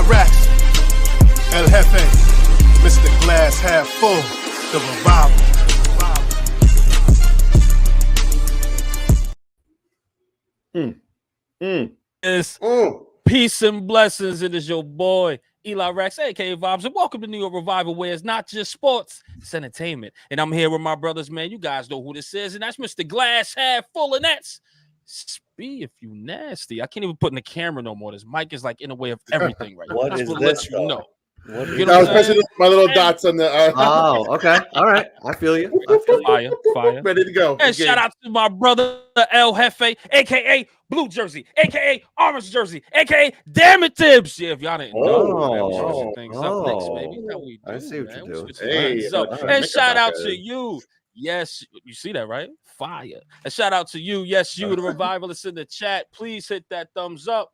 Eli Rax, El Jefe, Mr. Glass Half Full, the revival. Peace and blessings. It is your boy Eli Rax, aka Vibes, and welcome to New York Revival, where it's not just sports, it's entertainment. And I'm here with my brothers, man. You guys know who this is, and that's Mr. Glass Half Full, and that's Spee if you nasty. I can't even put in the camera no more. This mic is like in the way of everything right now. What is this? You know. I was pressing my little dots on the. Oh, okay. All right. I feel you. Fire. Ready to go. And shout out to my brother El Jefe, aka Blue Jersey, aka Orange Jersey, aka Damn It Tibbs. Yeah, if y'all didn't know, things up next, baby. How we do, I see what man. you're doing. Hey, and shout out to you. Yes, you see that, right? Fire. And shout out to you. Yes, you, the revivalists in the chat. Please hit that thumbs up,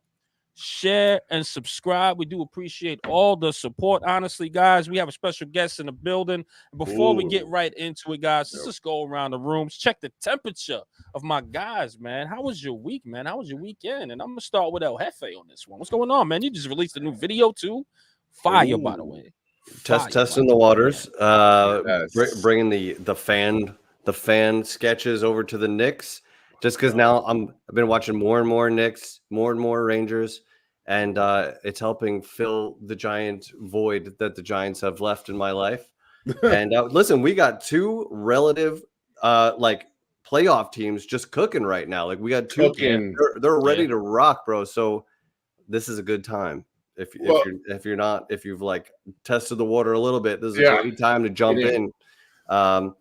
share, and subscribe. We do appreciate all the support. Honestly, guys, we have a special guest in the building. Before we get right into it, guys, let's just go around the rooms, check the temperature of my guys, man. How was your week, man? How was your weekend? And I'm going to start with El Jefe on this one. What's going on, man? You just released a new video, too. Fire, by the way. Testing the waters, bringing the fan sketches over to the Knicks, just because now I've been watching more and more Knicks, more and more Rangers, and it's helping fill the giant void that the Giants have left in my life. And listen, we got two relative like playoff teams just cooking right now. Like we got two, they're ready to rock, bro. So this is a good time. If you've like tested the water a little bit, this is a great time to jump in. A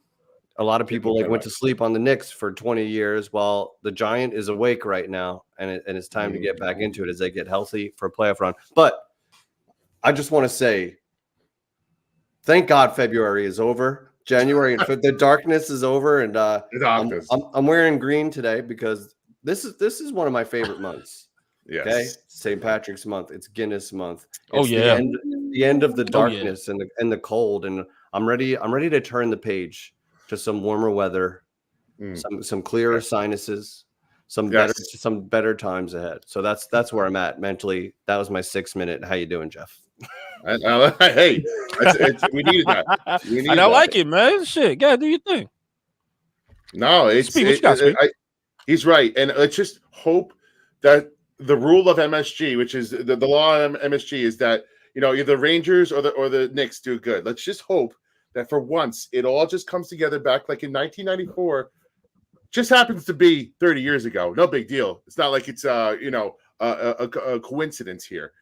lot of people like went to sleep on the Knicks for 20 years while the Giant is awake right now, and it's time to get back into it as they get healthy for a playoff run. But I just want to say, thank God February is over. January and the darkness is over, and I'm wearing green today because this is one of my favorite months. Yes. Okay, St. Patrick's month. It's Guinness month. It's the end of the darkness and the cold, and I'm ready to turn the page to some warmer weather, some clearer sinuses, some better times ahead. So that's where I'm at mentally. That was my 6 minute. How you doing, Jeff? Hey, we needed that. I like it, man. Shit, gotta do your thing. No, he's right, and let's just hope that the rule of MSG, which is the law of MSG, is that either the Rangers or the Knicks do good. Let's just hope that for once it all just comes together back like in 1994. Just happens to be 30 years ago. No big deal. It's not like it's a coincidence here.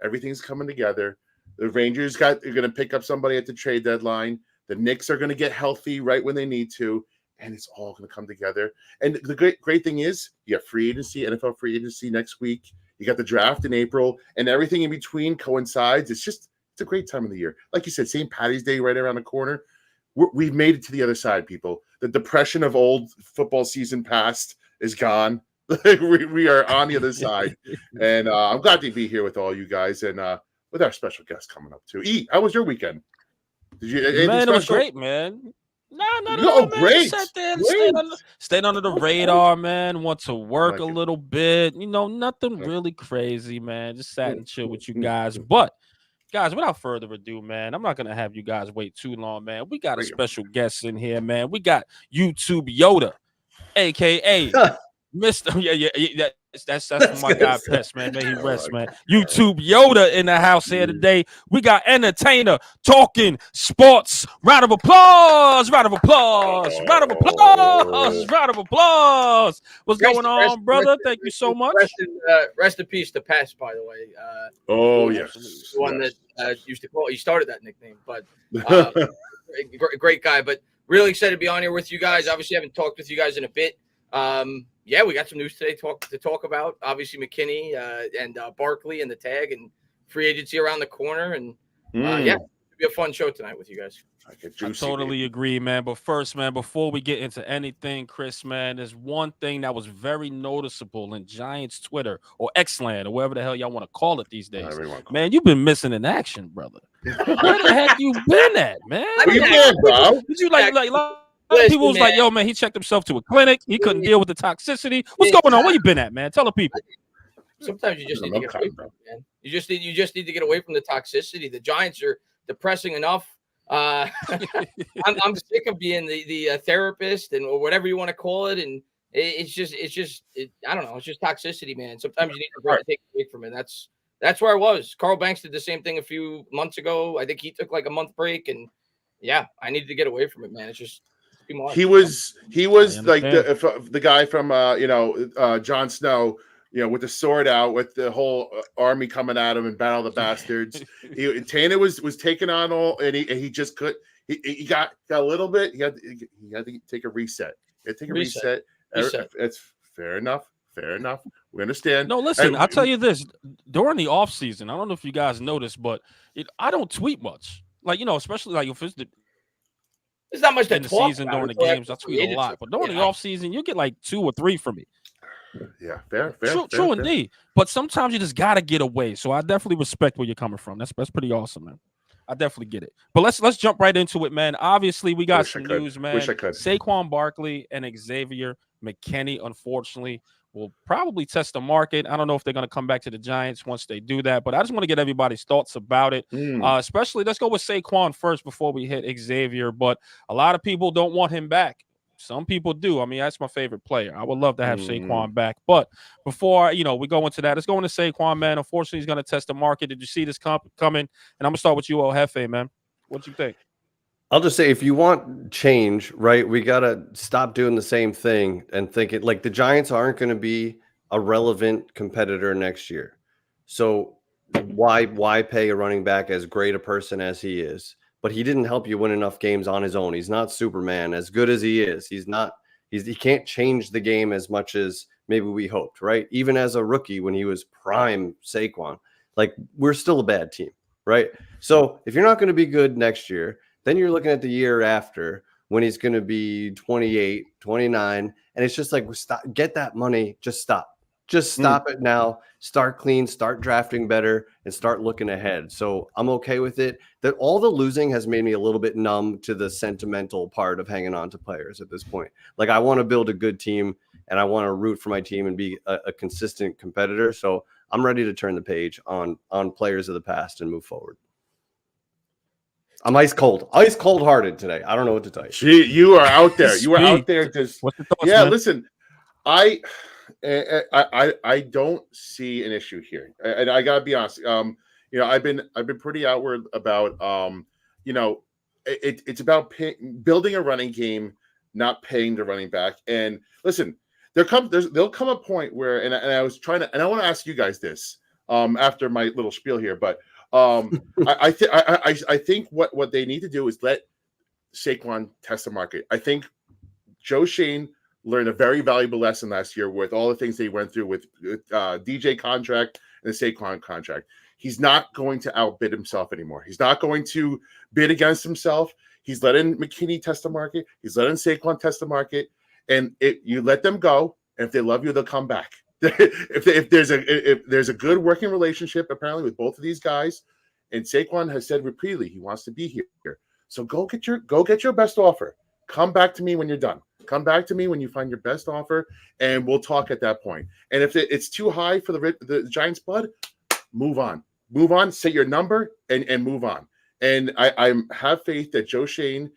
Everything's coming together. The Rangers are going to pick up somebody at the trade deadline. The Knicks are going to get healthy right when they need to. And it's all going to come together. And the great thing is you have free agency, NFL free agency next week. You got the draft in April, and everything in between coincides. It's a great time of the year. Like you said, St. Patty's Day right around the corner. We've made it to the other side, people. The depression of old football season past is gone. we are on the other side. And I'm glad to be here with all you guys and with our special guest coming up, too. E, how was your weekend? Did you? Man, it was great, man. No, great. Sat there and stayed under the radar, man. Went to work a little bit. Nothing really crazy, man. Just sat and chill with you guys. But, guys, without further ado, man, I'm not going to have you guys wait too long, man. We got a special guest in here, man. We got YouTube Yoda, a.k.a. Mr. That's my guy, Pest, man. May he rest, man. YouTube Yoda in the house here today. We got Entertainah talking sports. Round of applause. Round of applause. Round of applause. Round of applause. What's going on, brother? Thank you so much. Rest in peace to Pest, by the way. Yes. The one that used to call. He started that nickname, but great guy. But really excited to be on here with you guys. Obviously, haven't talked with you guys in a bit. We got some news today to talk about. Obviously, McKinney and Barkley and the tag and free agency around the corner. And it'll be a fun show tonight with you guys. I totally agree, man. But first, man, before we get into anything, Chris, man, there's one thing that was very noticeable in Giants Twitter or Xland or wherever the hell y'all want to call it these days. Man, you've been missing in action, brother. Where the heck you been at, man? Where you been, bro? Did you like people was like, yo, man, he checked himself to a clinic. He couldn't deal with the toxicity. What's going on? Where you been at, man? Tell the people. sometimes you just need to get away from it, man. You just need to get away from the toxicity. The Giants are depressing enough. I'm sick of being the therapist and or whatever you want to call it, and it's just I don't know. It's just toxicity, man. Sometimes you need to take a break from it. That's where I was. Carl Banks did the same thing a few months ago. I think he took like a month break, and yeah, I needed to get away from it, man. It's just too much. He was like the guy from Jon Snow, with the sword out, with the whole army coming at him and battle the bastards. Entertainah was taking on all, and he just could. He got a little bit. He had to take a reset. He had to take a reset. It's fair enough. Fair enough. We understand. No, listen, I'll tell you this. During the off season, I don't know if you guys noticed, but I don't tweet much. Like, especially like if it's there's not much in the season during the games, I tweet a lot. But during the off season, you get like 2 or 3 from me. Yeah, fair. True indeed. But sometimes you just gotta get away. So I definitely respect where you're coming from. That's pretty awesome, man. I definitely get it. But let's jump right into it, man. Obviously, we got some news, man. Wish I could. Saquon Barkley and Xavier McKinney, unfortunately, will probably test the market. I don't know if they're going to come back to the Giants once they do that, but I just want to get everybody's thoughts about it. Especially, let's go with Saquon first before we hit Xavier. But a lot of people don't want him back. Some people do. I mean, that's my favorite player. I would love to have Saquon back. But before, we go into that, let's go into Saquon, man. Unfortunately, he's going to test the market. Did you see this coming? And I'm going to start with you, El Jefe, man. What do you think? I'll just say, if you want change, right, we got to stop doing the same thing and think it like the Giants aren't going to be a relevant competitor next year. So why pay a running back as great a person as he is? But he didn't help you win enough games on his own. He's not Superman. As good as he is, he can't change the game as much as maybe we hoped, right? Even as a rookie, when he was prime Saquon, like, we're still a bad team, right? So if you're not going to be good next year, then you're looking at the year after when he's going to be 28, 29. And it's just like, get that money. Just stop. Just stop it now. Start clean, start drafting better, and start looking ahead. So I'm okay with it. That all the losing has made me a little bit numb to the sentimental part of hanging on to players at this point. Like, I want to build a good team, and I want to root for my team and be a consistent competitor. So I'm ready to turn the page on players of the past and move forward. I'm ice cold hearted today. I don't know what to tell you. Gee, you are out there. You are out there. Just what's the thoughts, man? Listen, I don't see an issue here, and I gotta be honest. I've been pretty outward about it's about building a running game, not paying the running back. And listen, there'll come a point where, and I was trying to, and I want to ask you guys this after my little spiel here, but I think what they need to do is let Saquon test the market. I think Joe Shane learned a very valuable lesson last year with all the things they went through with DJ contract and the Saquon contract. He's not going to outbid himself anymore. He's not going to bid against himself. He's letting McKinney test the market. He's letting Saquon test the market. And you let them go, and if they love you, they'll come back. if there's a good working relationship apparently with both of these guys, and Saquon has said repeatedly he wants to be here. So go get your best offer. Come back to me when you're done. Come back to me when you find your best offer, and we'll talk at that point. And if it's too high for the Giants' blood, move on. Move on. Say your number and move on. And I have faith that Joe Shane,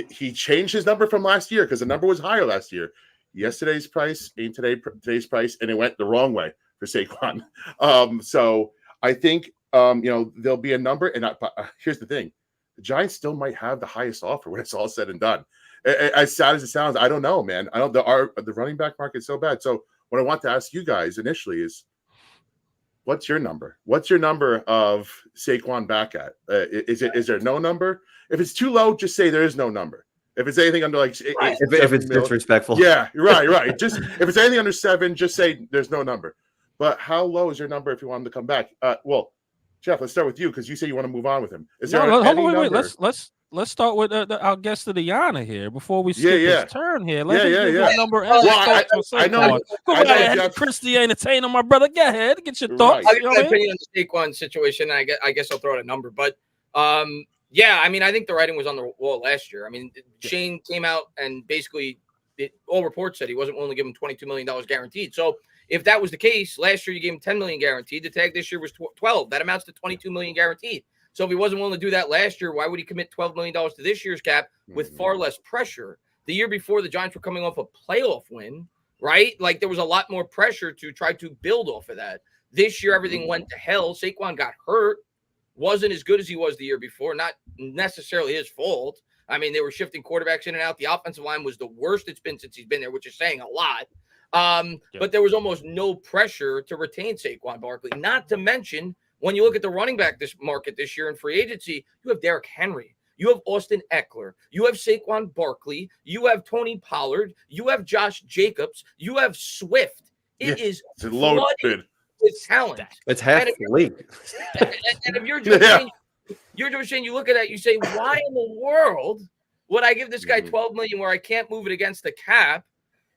he changed his number from last year because the number was higher last year. Yesterday's price ain't today's price, and it went the wrong way for Saquon. So I think there'll be a number. And here's the thing: the Giants still might have the highest offer when it's all said and done. As sad as it sounds, I don't know, man. I don't. The running back market is so bad. So what I want to ask you guys initially is, what's your number? What's your number of Saquon back at? Is there no number? If it's too low, just say there is no number. If it's anything under like if it's disrespectful, yeah, right. Just if it's anything under 7, just say there's no number. But how low is your number if you want him to come back? Well, Jeff, let's start with you because you say you want to move on with him. Is there any number? Wait. Let's start with our guest of the honor here before we skip his turn here. Let's number. I know. Go ahead, Chris the Entertainer, my brother. Go ahead, get your thoughts. I'll get my opinion on the Saquon situation. I guess I'll throw out a number, but yeah, I mean, I think the writing was on the wall last year. I mean, Shane came out and basically all reports said he wasn't willing to give him $22 million guaranteed. So if that was the case, last year you gave him $10 million guaranteed. The tag this year was 12. That amounts to $22 million guaranteed. So if he wasn't willing to do that last year, why would he commit $12 million to this year's cap with far less pressure? The year before, the Giants were coming off a playoff win, right? Like there was a lot more pressure to try to build off of that. This year, everything went to hell. Saquon got hurt, wasn't as good as he was the year before. Not necessarily his fault. I mean, they were shifting quarterbacks in and out. The offensive line was the worst it's been since he's been there, which is saying a lot. But there was almost no pressure to retain Saquon Barkley. Not to mention, when you look at the running back this market this year in free agency, you have Derrick Henry. You have Austin Eckler. You have Saquon Barkley. You have Tony Pollard. You have Josh Jacobs. You have Swift. It is loaded with talent. It's half the league. And if you're just saying, you look at that, you say, why in the world would I give this guy $12 million where I can't move it against the cap?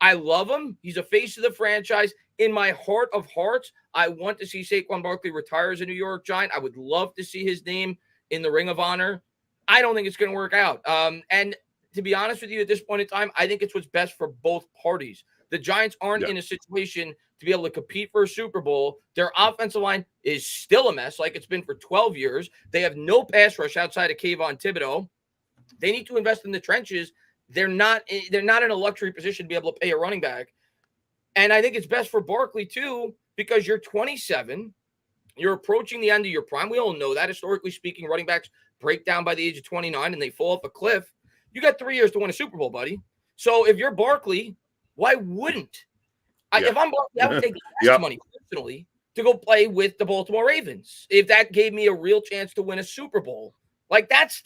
I love him. He's a face of the franchise. In my heart of hearts, I want to see Saquon Barkley retire as a New York Giant. I would love to see his name in the Ring of Honor. I don't think it's going to work out. And to be honest with you, at this point in time, I think it's what's best for both parties. The Giants aren't in a situation to be able to compete for a Super Bowl. Their offensive line is still a mess, like it's been for 12 years. They have no pass rush outside of Kayvon Thibodeau. They need to invest in the trenches. They're not in a luxury position to be able to pay a running back. And I think it's best for Barkley, too, because you're 27. You're approaching the end of your prime. We all know that. Historically speaking, running backs break down by the age of 29 and they fall off a cliff. You got 3 years to win a Super Bowl, buddy. So if you're Barkley, why wouldn't? If I'm Barkley, I would take less money personally to go play with the Baltimore Ravens if that gave me a real chance to win a Super Bowl. Like that's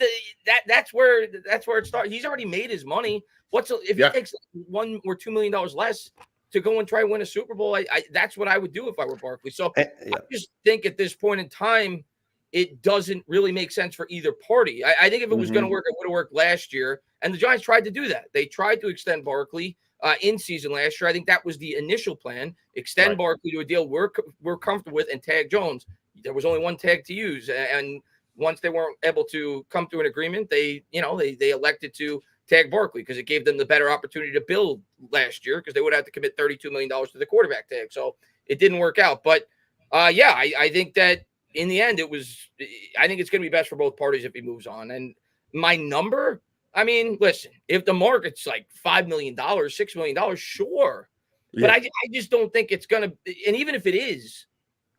where it starts. He's already made his money. If he takes $1 or $2 million less to go and try and win a Super Bowl, that's what I would do if I were Barkley. So I just think at this point in time, it doesn't really make sense for either party. I think if it was going to work, it would have worked last year. And the Giants tried to do that. They tried to extend Barkley in season last year. I think that was the initial plan. Extend Barkley to a deal we're comfortable with and tag Jones. There was only one tag to use. And once they weren't able to come to an agreement, they elected to tag Barkley because it gave them the better opportunity to build last year because they would have to commit $32 million to the quarterback tag. So it didn't work out. But I think that in the end, I think it's going to be best for both parties if he moves on. And my number, I mean, listen, if the market's like $5 million, $6 million, sure. But I just don't think it's going to, and even if it is,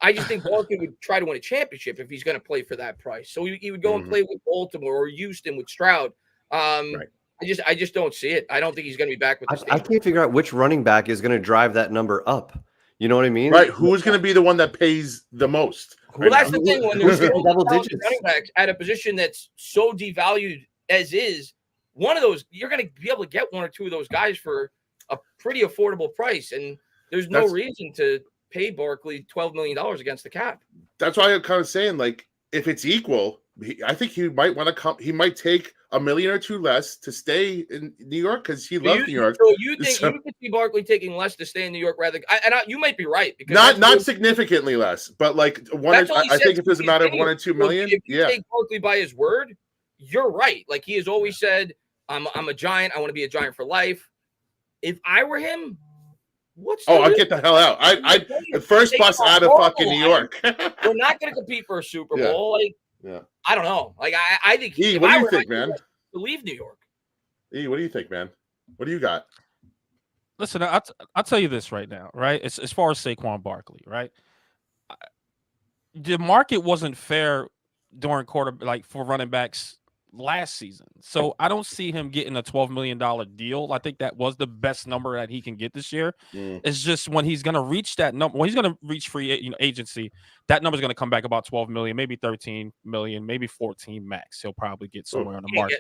I just think Barkley would try to win a championship if he's going to play for that price. So he would go and play with Baltimore or Houston with Stroud. I just don't see it. I don't think he's going to be back with the Steelers. I can't figure out which running back is going to drive that number up. You know what I mean? Right. Who's going to be the one that pays the most? Well, that's the thing. When there's double digits running backs at a position that's so devalued as is, one of those, you're going to be able to get one or two of those guys for a pretty affordable price. And there's no reason to pay Barkley $12 million against the cap. That's why I'm kind of saying, like, if it's equal, I think he might want to come. He might take $1 million or $2 less to stay in New York because he loves New York. So you think you could see Barkley taking less to stay in New York rather? You might be right because not significantly less, but like I think if it's a matter of $1 or $2 million, if you take Barkley by his word, you're right. Like he has always said, I'm a Giant. I want to be a Giant for life. If I were him. I'll get the hell out. I first bus out of fucking New York. We're not going to compete for a Super Bowl. I don't know. Like I think. What do you think, man? To leave New York. What do you think, man? What do you got? Listen, I'll tell you this right now, right? As far as Saquon Barkley, right? The market wasn't fair during for running backs last season. So I don't see him getting a $12 million deal. I think that was the best number that he can get this year. It's just when he's going to reach that number, when he's going to reach free agency, that number is going to come back about 12 million, maybe 13 million, maybe 14 max. He'll probably get somewhere on the market.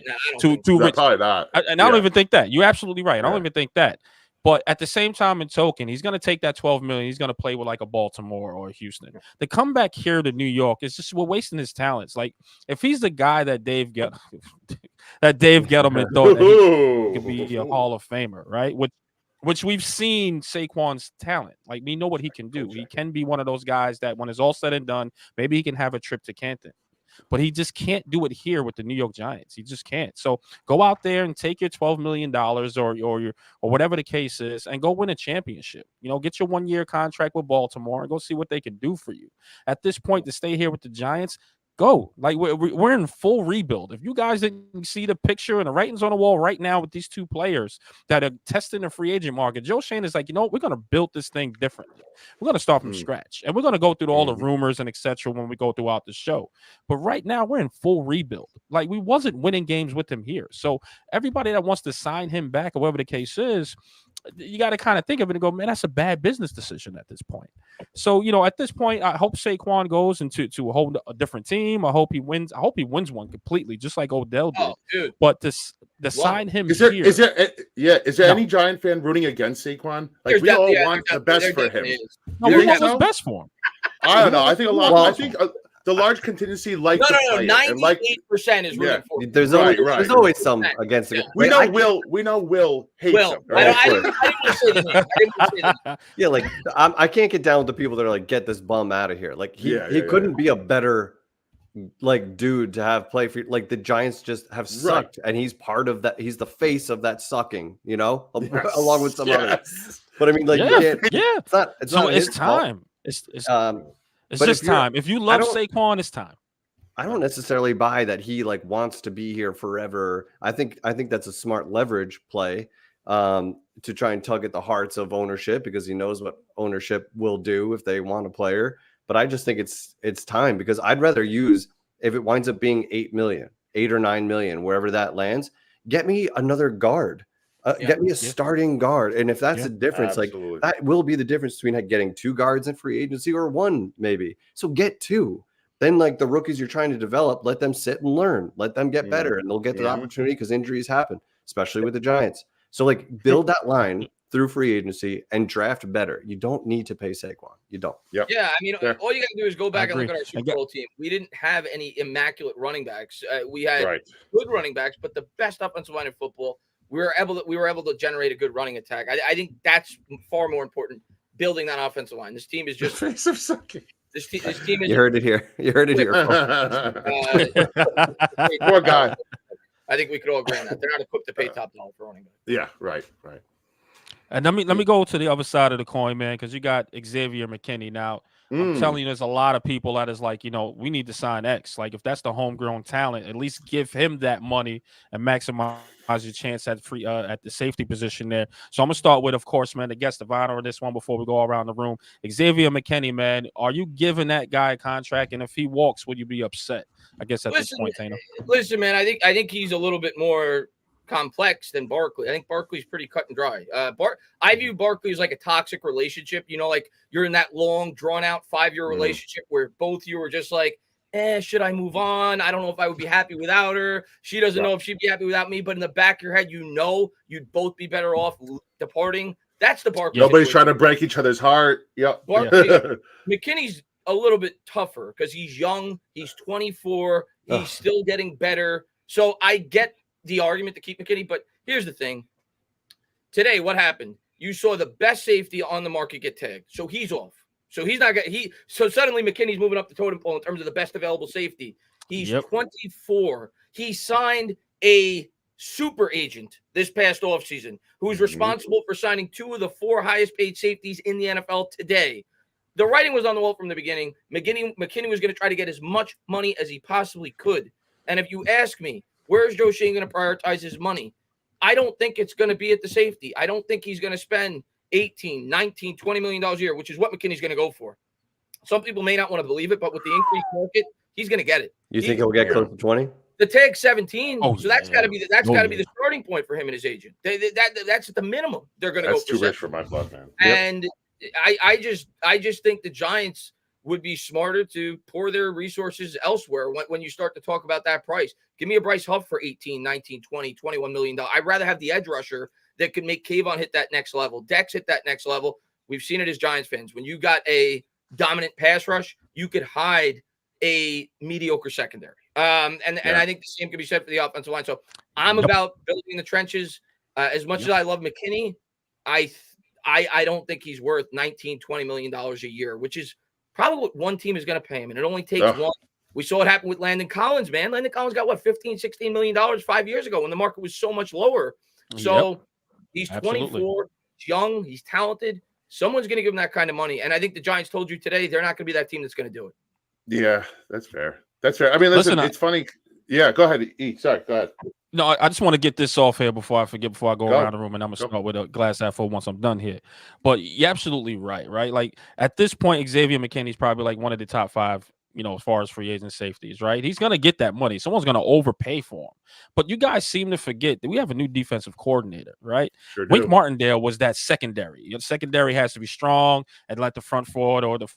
Probably not. I don't even think that. You're absolutely right. I don't even think that. But at the same time, in token, he's going to take that 12 million. He's going to play with like a Baltimore or a Houston. To come back here to New York is just we're wasting his talents. Like if he's the guy that Dave Gettleman thought that he could be a Hall of Famer, right? Which we've seen Saquon's talent. Like we know what he can do. He can be one of those guys that when it's all said and done, maybe he can have a trip to Canton. but he just can't do it here with the New York Giants. He just can't. So go out there and take your $12 million or whatever the case is and go win a championship. Get your 1-year contract with Baltimore and go see what they can do for you. At this point, to stay here with the Giants, go. Like, we're in full rebuild. If you guys didn't see the picture and the writings on the wall right now with these two players that are testing the free agent market, Joe Schoen is like, we're going to build this thing differently. We're going to start from scratch, and we're going to go through all the rumors and etc. when we go throughout the show. But right now, we're in full rebuild. Like, we wasn't winning games with him here. So everybody that wants to sign him back or whatever the case is, you got to kind of think of it and go, man, that's a bad business decision at this point. So, at this point, I hope Saquon goes into a different team. I hope he wins. I hope he wins one completely, just like Odell did. Oh, dude. But to sign him is there No. any Giant fan rooting against Saquon? Like, There's we all definitely- want the best for him. No, You we think want so? what's best for him. I don't know. I think a lot. Well- I think the large contingency like the player. 98% is rooting for him. There's Right, always some against the. We Like, know Will hates Will, him. I Right? didn't want to say the name. I didn't want to say the name. Yeah, like I can't get down with the people that are like, get this bum out of here. Like he couldn't be a better like dude to have play for. Like the Giants just have sucked, and he's part of that. He's the face of that sucking, along with some others. But I mean, like, it's not. It's So not it's his fault. time. It's but just if you're- time. If you love Saquon, it's time. I don't necessarily buy that he like wants to be here forever. I think that's a smart leverage play to try and tug at the hearts of ownership because he knows what ownership will do if they want a player. But I just think it's time because I'd rather use if it winds up being 8 or 9 million, wherever that lands, get me another guard. Get me a starting guard. And if that's the difference, absolutely. like that will be the difference between getting 2 guards in free agency or 1 maybe. So get 2. Then, like the rookies you're trying to develop, let them sit and learn. Let them get better, and they'll get the opportunity because injuries happen, especially with the Giants. So, like, build that line through free agency and draft better. You don't need to pay Saquon. You don't. Yeah, I mean, all you got to do is go back and look at our Super agree. Bowl team. We didn't have any immaculate running backs. We had good running backs, but the best offensive line in football. We were able to generate a good running attack. I think that's far more important. Building that offensive line. This team is just face of sucking. This team is. You heard it here. You heard it here. Poor guy. I think we could all agree on that. They're not equipped to pay top dollar for running back. Yeah, right. And let me go to the other side of the coin, man, because you got Xavier McKinney. Now, I'm telling you, there's a lot of people that is like, we need to sign X. Like, if that's the homegrown talent, at least give him that money and maximize your chance at at the safety position there. So I'm gonna start with, of course, man, the guest of honor on this one before we go around the room. Xavier McKinney, man, are you giving that guy a contract? And if he walks, would you be upset? I guess at this point, Tana. Listen, man, I think he's a little bit more complex than Barkley. I think Barkley's pretty cut and dry. I view Barkley as like a toxic relationship. Like you're in that long, drawn out 5-year relationship where both you were just like, should I move on? I don't know if I would be happy without her. She doesn't know if she'd be happy without me. But in the back of your head, you'd both be better off departing. That's the Barkley. Nobody's trying to break each other's heart. Yep. McKinney's a little bit tougher because he's young. He's 24. He's still getting better. So I get the argument to keep McKinney. But here's the thing. Today, what happened? You saw the best safety on the market get tagged. So he's off. So he's not going. So suddenly McKinney's moving up the totem pole in terms of the best available safety. He's 24. He signed a super agent this past offseason who's responsible for signing 2 of the 4 highest paid safeties in the NFL today. The writing was on the wall from the beginning. McKinney was going to try to get as much money as he possibly could. And if you ask me, where's Joe Schoen going to prioritize his money? I don't think it's going to be at the safety. I don't think he's going to spend 18, 19, $20 million a year, which is what McKinney's going to go for. Some people may not want to believe it, but with the increased market, he's going to get it. You think he'll get close to 20? The tag 17, so that's got to be the starting point for him and his agent. That's at the minimum they're going to go. That's too rich for my blood, man. And I just think the Giants would be smarter to pour their resources elsewhere when you start to talk about that price. Give me a Bryce Huff for 18, 19, 20, $21 million. I'd rather have the edge rusher that could make Kayvon hit that next level, Dex hit that next level. We've seen it as Giants fans. When you got a dominant pass rush, you could hide a mediocre secondary. And I think the same can be said for the offensive line. So I'm about building the trenches. As much as I love McKinney, I don't think he's worth $19, $20 million a year, which is probably what one team is going to pay him. And it only takes one We saw it happen with Landon Collins, man. Landon Collins got what, $15-16 million 5 years ago when the market was so much lower. So he's 24, he's young, he's talented. Someone's going to give him that kind of money. And I think the Giants told you today they're not going to be that team that's going to do it. Yeah, that's fair. That's fair. I mean, listen, it's funny. Yeah, go ahead. Sorry, go ahead. No, I just want to get this off here before I forget, before I go around the room, and I'm going to start with a glass half full once I'm done here. But you're absolutely right? Like, at this point, Xavier McKinney is probably like one of the top 5, as far as free agent safeties, right? He's going to get that money. Someone's going to overpay for him. But you guys seem to forget that we have a new defensive coordinator, right? Sure do. Wink Martindale was that secondary. Your secondary has to be strong and let the front forward or the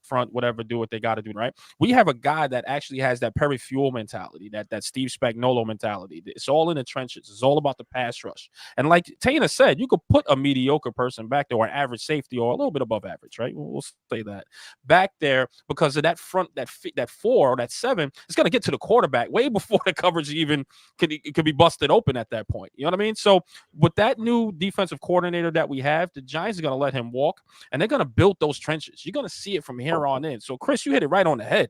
front, whatever, do what they got to do, right? We have a guy that actually has that Perry Fuel mentality, that Steve Spagnuolo mentality. It's all in the trenches. It's all about the pass rush. And like Tana said, you could put a mediocre person back there, or an average safety, or a little bit above average, right? We'll say that back there, because of that front, that 4 or that 7, it's going to get to the quarterback way before the coverage even could be busted open at that point. You know what I mean? So with that new defensive coordinator that we have, the Giants are going to let him walk, and they're going to build those trenches. You're going to see it from here on in. So Chris, you hit it right on the head.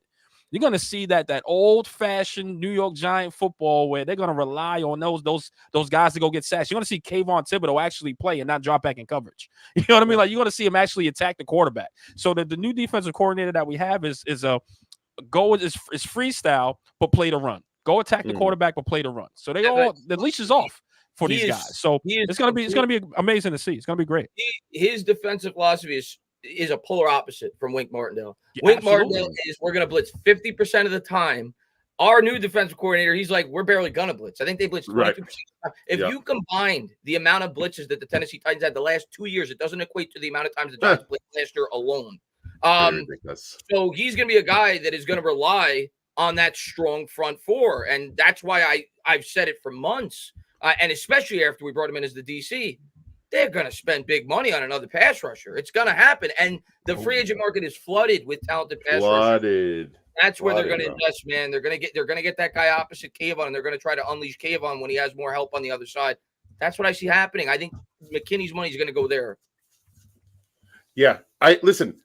You're going to see that old-fashioned New York Giant football where they're going to rely on those guys to go get sacks. You're going to see Kayvon Thibodeau actually play and not drop back in coverage. You know what I mean? Like, you're going to see him actually attack the quarterback. So the new defensive coordinator that we have is freestyle, but play the run. Go attack the quarterback, but play the run. So the leash is off for these guys. So it's going to be amazing to see. It's going to be great. His defensive philosophy is a polar opposite from Wink Martindale. Yeah, Wink Martindale is, we're going to blitz 50% of the time. Our new defensive coordinator, he's like, we're barely going to blitz. I think they blitzed 22%. Right. If you combined the amount of blitzes that the Tennessee Titans had the last 2 years, it doesn't equate to the amount of times the Giants blitzed last year alone. So he's going to be a guy that is going to rely on that strong front 4. And that's why I've said it for months. And especially after we brought him in as the DC, they're going to spend big money on another pass rusher. It's going to happen. And the free agent market is flooded with talented pass rushers. That's where they're going to invest, man. They're going to get that guy opposite Kayvon, and they're going to try to unleash Kayvon when he has more help on the other side. That's what I see happening. I think McKinney's money is going to go there. Yeah. Listen,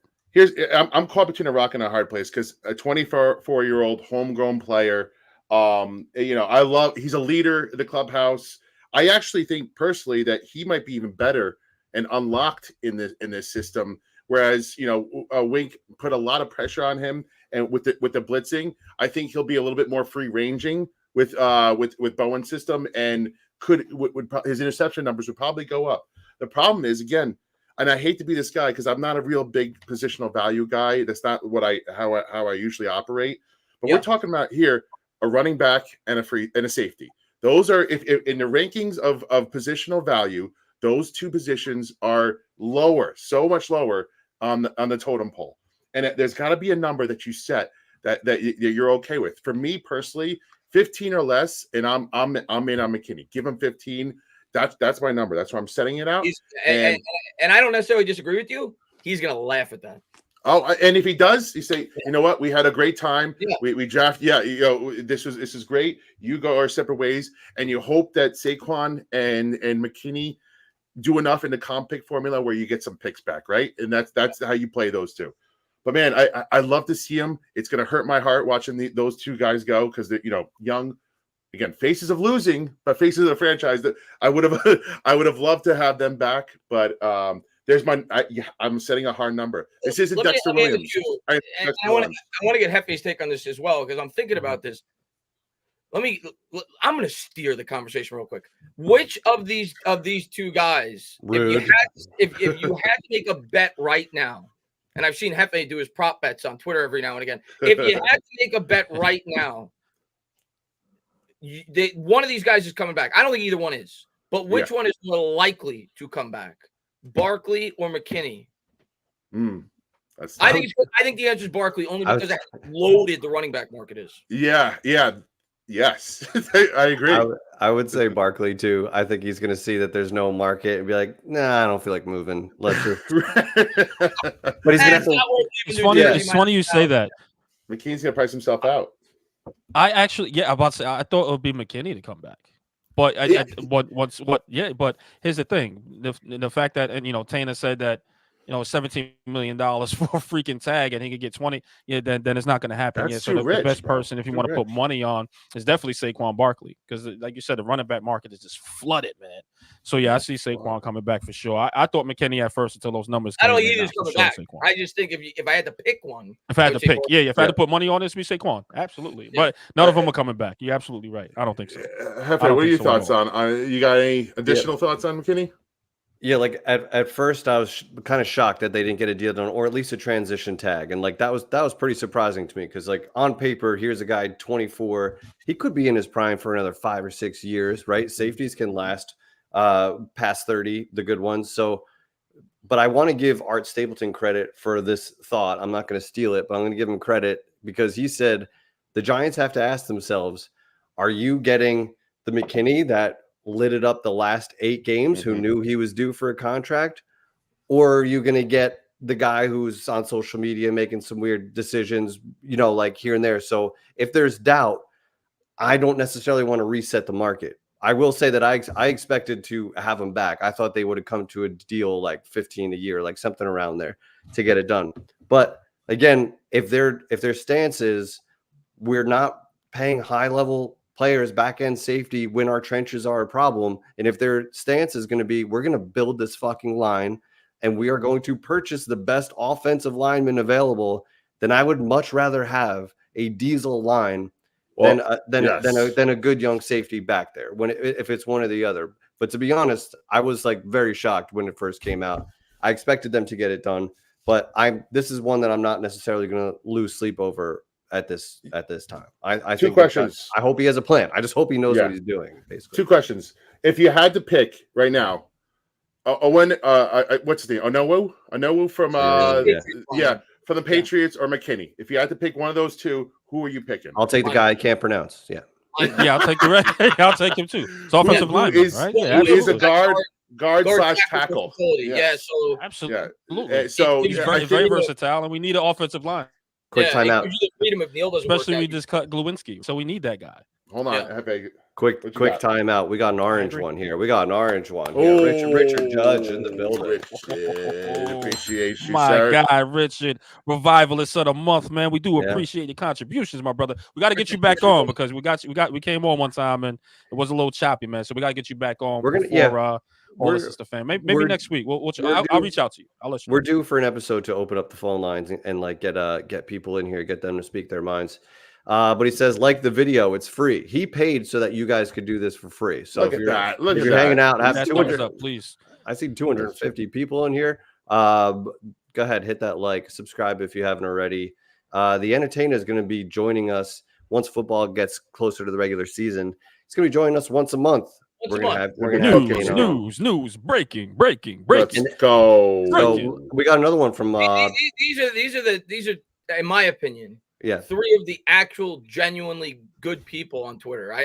I'm caught between a rock and a hard place, because a 24-year-old homegrown player, he's a leader in the clubhouse. I actually think personally that he might be even better and unlocked in this system. Whereas, Wink put a lot of pressure on him, and with the blitzing, I think he'll be a little bit more free ranging with Bowen's system, and his interception numbers would probably go up. The problem is, again, and I hate to be this guy because I'm not a real big positional value guy. That's not how I usually operate. But we're talking about here a running back and a safety. Those are, if in the rankings of positional value, those two positions are lower, so much lower on the totem pole. And there's got to be a number that you set that you're okay with. For me personally, 15 or less, and I'm in on McKinney. Give him 15. That's my number. That's why I'm setting it out. And I don't necessarily disagree with you. He's gonna laugh at that. Oh, and if he does, you say, you know what, we had a great time. Yeah. We draft. Yeah, this is great. You go our separate ways, and you hope that Saquon and McKinney do enough in the comp pick formula where you get some picks back, right? And that's how you play those two. But man, I love to see him. It's gonna hurt my heart watching those two guys go, because they're young. Again, faces of losing, but faces of the franchise that I would have loved to have them back, but. I'm setting a hard number. This isn't Dexter Williams. I want to get Hefe's take on this as well, because I'm thinking about this. I'm going to steer the conversation real quick. Which of these two guys, if you had to make a bet right now, and I've seen Hefe do his prop bets on Twitter every now and again. If you had to make a bet right now, one of these guys is coming back. I don't think either one is, but which one is more likely to come back? Barkley or McKinney? I think the answer is Barkley, only because of how loaded the running back market is. Yes. I agree. I would say Barkley too. I think he's going to see that there's no market and be like, nah, I don't feel like moving. Let's do. But he's going to. It's funny you say that. McKinney's going to price himself out. I actually, I'm about to say, I thought it would be McKinney to come back. But but here's the thing: the fact that, and Tana said that $17 million for a freaking tag and he could get 20, then it's not going to happen. That's So too the rich, best bro. person, if you Too want to put rich. money on, is definitely Saquon Barkley because, like you said, the running back market is just flooded, man. So I see Saquon coming back for sure. I thought McKinney at first until those numbers I came don't in. think he's coming back. I just think if I had to pick one, if I had to pick, if I had to Yeah. put money on this, it'd be Saquon, absolutely. Yeah. But none of them are coming back. You're absolutely right. I don't think so. Hefe, what are your thoughts on? You got any additional thoughts on McKinney? Yeah, like at first I was kind of shocked that they didn't get a deal done, or at least a transition tag, and like that was pretty surprising to me because like on paper, here's a guy 24, he could be in his prime for another 5 or 6 years, right? Safeties can last past 30, the good ones. So, but I want to give Art Stapleton credit for this thought. I'm not going to steal it, but I'm going to give him credit because he said the Giants have to ask themselves, are you getting the McKinney that lit it up the last 8 games who knew he was due for a contract, or are you going to get the guy who's on social media making some weird decisions, like here and there? So if there's doubt, I don't necessarily want to reset the market. I will say that I expected to have him back. I thought they would have come to a deal like 15 a year, like something around there to get it done. But again, if their stance is we're not paying high level players, back end safety when our trenches are a problem, and if their stance is going to be we're going to build this fucking line and we are going to purchase the best offensive lineman available, then I would much rather have a diesel line than a good young safety back there if it's one or the other. But to be honest, I was like very shocked when it first came out. I expected them to get it done, but this is one that I'm not necessarily going to lose sleep over at this time. I Two think questions. I hope he has a plan. I just hope he knows what he's doing. Basically, 2 questions. If you had to pick right now, what's his name? Onowu from from the Patriots or McKinney. If you had to pick one of those two, who are you picking? I'll take the guy I can't pronounce. Yeah, I'll take the rest. I'll take him too. It's offensive lineman, right? Yeah, he's a guard / tackle. Yeah, so absolutely. Yeah. So he's very versatile, and we need an offensive line. Quick timeout. Especially we just cut Glowinski, so we need that guy. Hold on. Quick timeout. We got an orange one here. Richard Judge in the building. Richard, appreciate you, my sir. guy, Richard, revivalist of the month, man. We do appreciate your contributions, my brother. We got to get you back on because we came on one time and it was a little choppy, man. So we got to get you back on. All this is the fan. Maybe next week. I'll reach out to you. I'll let you know. We're due for an episode to open up the phone lines and like get people in here, get them to speak their minds. But he says, like the video, it's free. He paid so that you guys could do this for free. So if you're hanging out, have 200 up, please. I see 250 people in here. Go ahead, hit that like, subscribe if you haven't already. The Entertainah is going to be joining us once football gets closer to the regular season. He's going to be joining us once a month. We're gonna have news, breaking. Let's go. So we got another one from. These are in my opinion. Yeah, 3 of the actual genuinely good people on Twitter. I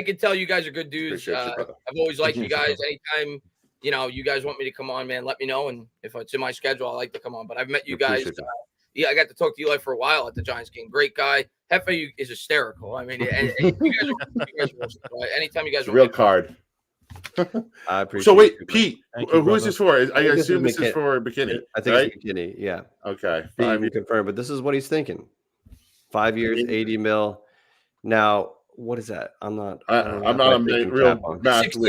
can tell you guys are good dudes. I've always liked you guys. Anytime you guys want me to come on, man, let me know. And if it's in my schedule, I like to come on. But I've met you guys. I got to talk to Eli for a while at the Giants game. Great guy. Hefe is hysterical. I mean, and you guys are, anytime you guys are real card. I appreciate. So wait, Pete, who is this for? I assume this is for McKinney. I think it's McKinney. Yeah. Okay. Pete, you confirm, but this is what he's thinking. 5 years, 80 mil. Now, what is that? I'm not a real math. 16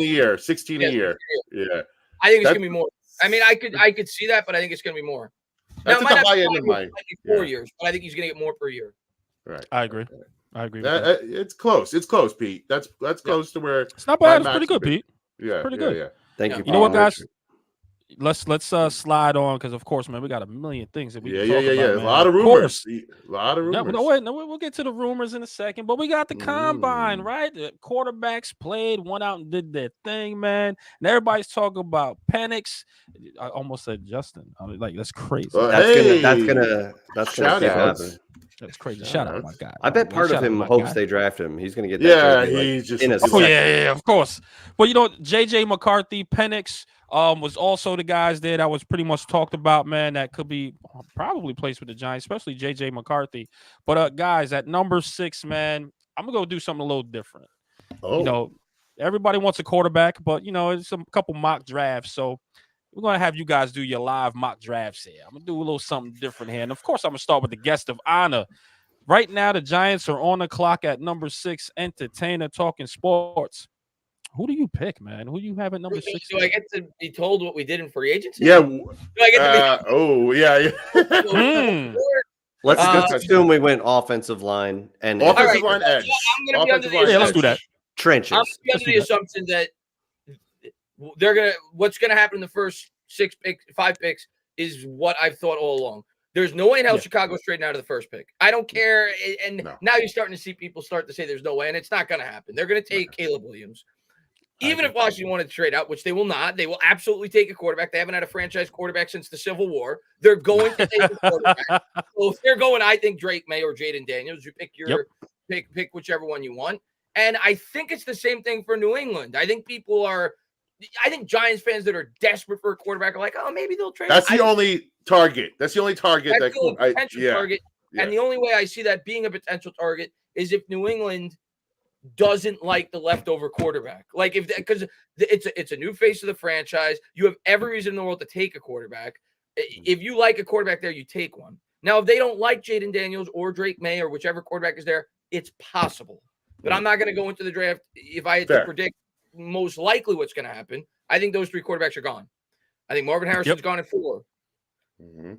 a year. 16 a year. Yeah. I think it's gonna be more. I mean, I could see that, but I think it's gonna be more. That's at the high end of mine. 4 years, but I think he's gonna get more per year. Right. I agree. It's close. It's close, Pete. That's close to where it's not bad. It's pretty good, Pete. Yeah, pretty good. Yeah. Thank you. You know what, guys? Let's slide on because of course, man, we got a million things that we can talk about. A lot of rumors. We'll get to the rumors in a second, but we got the combine, right? The quarterbacks played, went out and did their thing, man. And everybody's talking about Penix. I almost said Justin. I mean, like that's crazy. That's gonna shout out. That's crazy. Shout out, my guy. I bet part of him hopes they draft him. He's gonna get that. Yeah, he's just in a of course. But JJ McCarthy, Penix. Was also the guys there that was pretty much talked about, man, that could be probably placed with the Giants, especially J.J. McCarthy. But guys, at number 6, man, I'm gonna go do something a little different. everybody wants a quarterback, but it's a couple mock drafts. So we're gonna have you guys do your live mock drafts here. I'm gonna do a little something different here, and of course, I'm gonna start with the guest of honor. Right now, the Giants are on the clock at number 6. Entertainah talking sports. Who do you pick, man? Who do you have at number 6? Do I get to be told what we did in free agency? Yeah. Do I get to be? Let's assume we went offensive line and offensive line edge. I'm going to be under let's do that. Trenches. I'm under the assumption that what's going to happen in the first 5 picks is what I've thought all along. There's no way in hell Chicago's trading out of the first pick. I don't care. And now you're starting to see people start to say there's no way, and it's not going to happen. They're going to take Caleb Williams. Even if Washington wanted to trade out, which they will not, they will absolutely take a quarterback. They haven't had a franchise quarterback since the Civil War. They're going to take a quarterback. So if they're going, I think Drake May or Jaden Daniels. You pick your pick whichever one you want. And I think it's the same thing for New England. I think Giants fans that are desperate for a quarterback are like, oh, maybe they'll trade. That's the only target. That's the only target. That's the only potential target. Yeah. And the only way I see that being a potential target is if New England doesn't like the leftover quarterback. Like because it's a new face of the franchise. You have every reason in the world to take a quarterback. If you like a quarterback there, you take one. Now, if they don't like Jaden Daniels or Drake May or whichever quarterback is there, it's possible. But I'm not going to go into the draft. If I had to predict most likely what's going to happen, I think those 3 quarterbacks are gone. I think Marvin Harrison's gone at 4. Mm-hmm.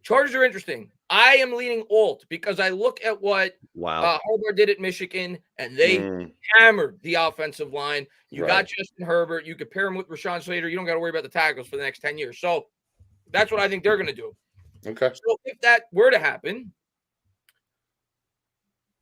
Chargers are interesting. I am leaning alt because I look at what Harbaugh did at Michigan, and they hammered the offensive line. You got Justin Herbert. You could pair him with Rashawn Slater. You don't got to worry about the tackles for the next 10 years. So that's what I think they're going to do. Okay. So if that were to happen,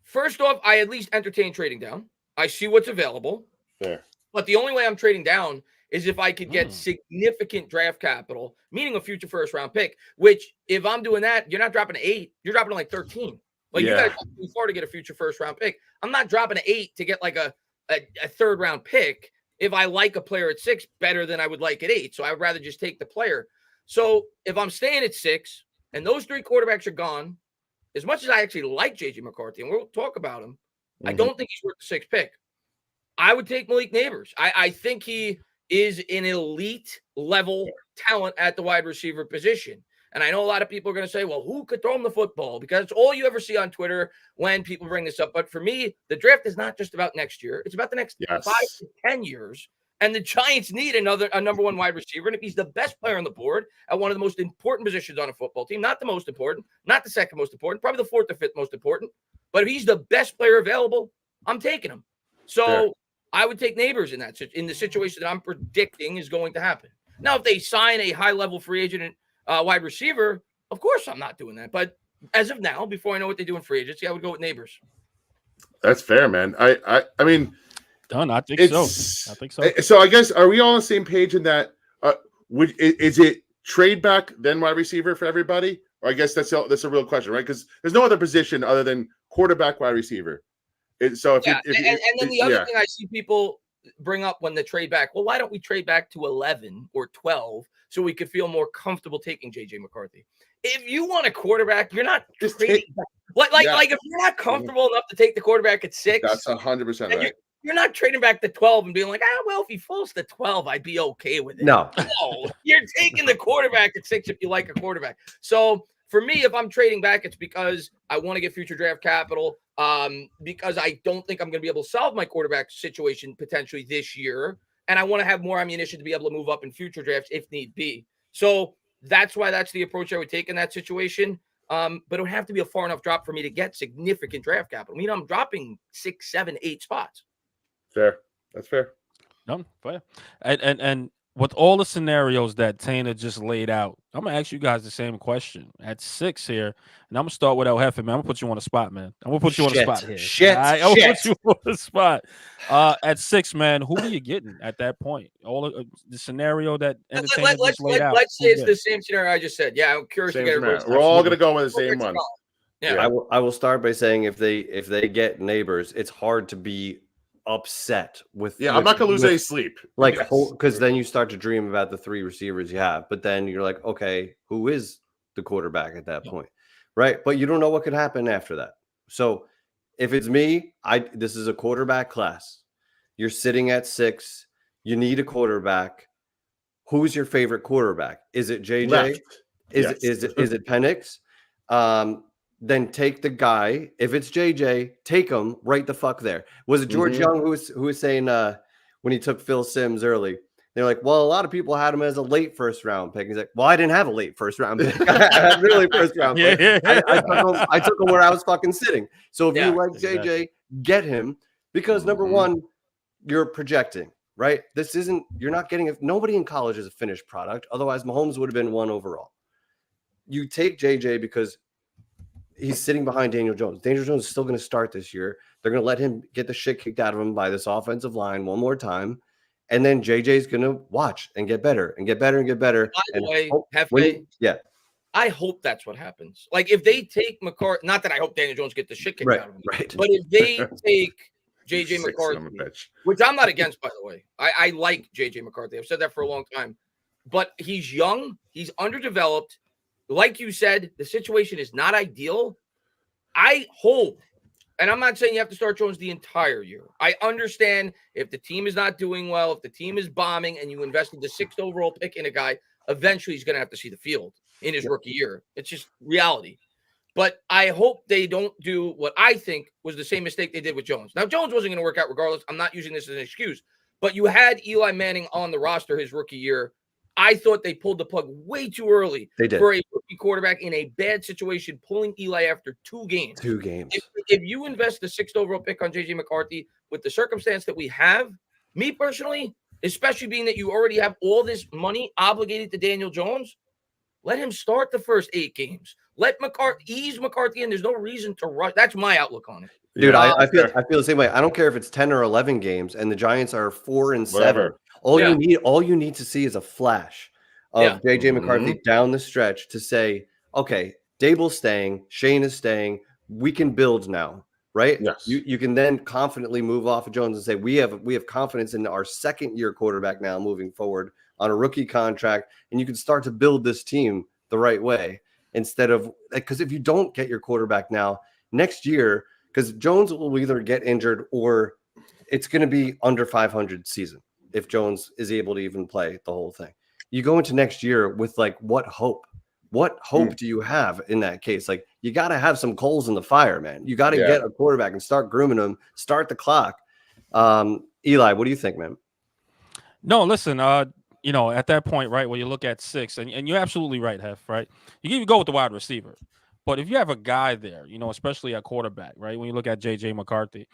first off, I at least entertain trading down. I see what's available. Fair. But the only way I'm trading down is if I could get significant draft capital, meaning a future first-round pick, which if I'm doing that, you're not dropping to 8. You're dropping to like 13. Like you got to go too far to get a future first-round pick. I'm not dropping to 8 to get like a third-round pick if I like a player at 6 better than I would like at 8. So I would rather just take the player. So if I'm staying at 6 and those 3 quarterbacks are gone, as much as I actually like J.J. McCarthy, and we'll talk about him, I don't think he's worth the 6th pick. I would take Malik Neighbors. I think he is an elite level talent at the wide receiver position. And I know a lot of people are going to say, well, who could throw him the football? Because it's all you ever see on Twitter when people bring this up. But for me, the draft is not just about next year. It's about the next 5 to 10 years. And the Giants need a number 1 wide receiver. And if he's the best player on the board at one of the most important positions on a football team, not the most important, not the second most important, probably the 4th or 5th most important. But if he's the best player available, I'm taking him. So I would take Neighbors in the situation that I'm predicting is going to happen. Now, if they sign a high-level free agent wide receiver, of course I'm not doing that. But as of now, before I know what they do in free agency, I would go with Neighbors. That's fair, man. I mean, done. I think so. I think so. So I guess are we all on the same page in that? Is it trade back then wide receiver for everybody? Or I guess that's a real question, right? Because there's no other position other than quarterback wide receiver. So if then the other thing I see people bring up when they trade back, well, why don't we trade back to 11 or 12 so we could feel more comfortable taking J.J. McCarthy? If you want a quarterback, you're not just trading back. Like if you're not comfortable enough to take the quarterback at 6, that's 100% right. You're not trading back to 12 and being like, well, if he falls to 12, I'd be okay with it. No, you're taking the quarterback at 6 if you like a quarterback. So for me, if I'm trading back, it's because I want to get future draft capital. Because I don't think I'm going to be able to solve my quarterback situation potentially this year. And I want to have more ammunition to be able to move up in future drafts if need be. So that's why that's the approach I would take in that situation. But it would have to be a far enough drop for me to get significant draft capital. I mean, I'm dropping 6, 7, 8 spots. Fair. That's fair. No, fair. And with all the scenarios that Tanner just laid out, I'm gonna ask you guys the same question at 6 here, and I'm gonna start with El Jefe, man. I'm gonna put you on the spot, man. I'm gonna put you on the spot here. I'm gonna put you on the spot. At 6, man, who are you getting at that point? All of the scenario that Entertainah just laid out. Let's say it's the same scenario I just said. Yeah, I'm curious to get it. We're all gonna go with the same one. Yeah, I will start by saying if they get Neighbors, it's hard to be upset with. I'm not gonna lose any sleep, like, because then you start to dream about the 3 receivers you have, but then you're like, okay, who is the quarterback at that point, right? But you don't know what could happen after that. So if it's me, this is a quarterback class. You're sitting at 6. You need a quarterback. Who's your favorite quarterback? Is it JJ? Left. Is Yes. it Penix? Then take the guy. If it's JJ, take him right the fuck there. Was it George Young who was saying when he took Phil Simms early? They're like, well, a lot of people had him as a late first round pick. He's like, well, I didn't have a late first round pick. I had really first round pick. I took him where I was fucking sitting. So if you like JJ, get him because number one, you're projecting, right? You're not getting nobody in college is a finished product. Otherwise, Mahomes would have been 1 overall. You take JJ because he's sitting behind Daniel Jones. Daniel Jones is still going to start this year. They're going to let him get the shit kicked out of him by this offensive line one more time. And then JJ's going to watch and get better and get better and get better. By the way, I hope that's what happens. Like if they take McCarthy, not that I hope Daniel Jones get the shit kicked out of him, but if they take JJ McCarthy, which I'm not against, by the way. I like JJ McCarthy. I've said that for a long time. But he's young. He's underdeveloped. Like you said, the situation is not ideal. I hope, and I'm not saying you have to start Jones the entire year. I understand if the team is not doing well, if the team is bombing, and you invested the 6th overall pick in a guy, eventually he's going to have to see the field in his rookie year. It's just reality. But I hope they don't do what I think was the same mistake they did with Jones. Now, Jones wasn't going to work out regardless. I'm not using this as an excuse. But you had Eli Manning on the roster his rookie year. I thought they pulled the plug way too early for a rookie quarterback in a bad situation, pulling Eli after 2 games. 2 games. If you invest the 6th overall pick on JJ McCarthy with the circumstance that we have, me personally, especially being that you already have all this money obligated to Daniel Jones, let him start the first 8 games. Let McCarthy ease McCarthy in. There's no reason to rush. That's my outlook on it. Dude, I feel the same way. I don't care if it's 10 or 11 games and the Giants are 4-7. All you need to see is a flash of JJ McCarthy down the stretch to say, okay, Dable's staying, Shane is staying, we can build now, right? Yes. You can then confidently move off of Jones and say we have confidence in our 2nd-year quarterback now moving forward on a rookie contract, and you can start to build this team the right way instead of because if you don't get your quarterback now next year, because Jones will either get injured or it's going to be under 500 season if Jones is able to even play the whole thing. You go into next year with like what hope? What hope do you have in that case? Like you got to have some coals in the fire, man. You got to get a quarterback and start grooming him, start the clock. Eli, what do you think, man? No, listen, at that point, right, when you look at 6, and you're absolutely right, Hef, right? You can even go with the wide receiver. But if you have a guy there, especially at quarterback, right, when you look at JJ McCarthy,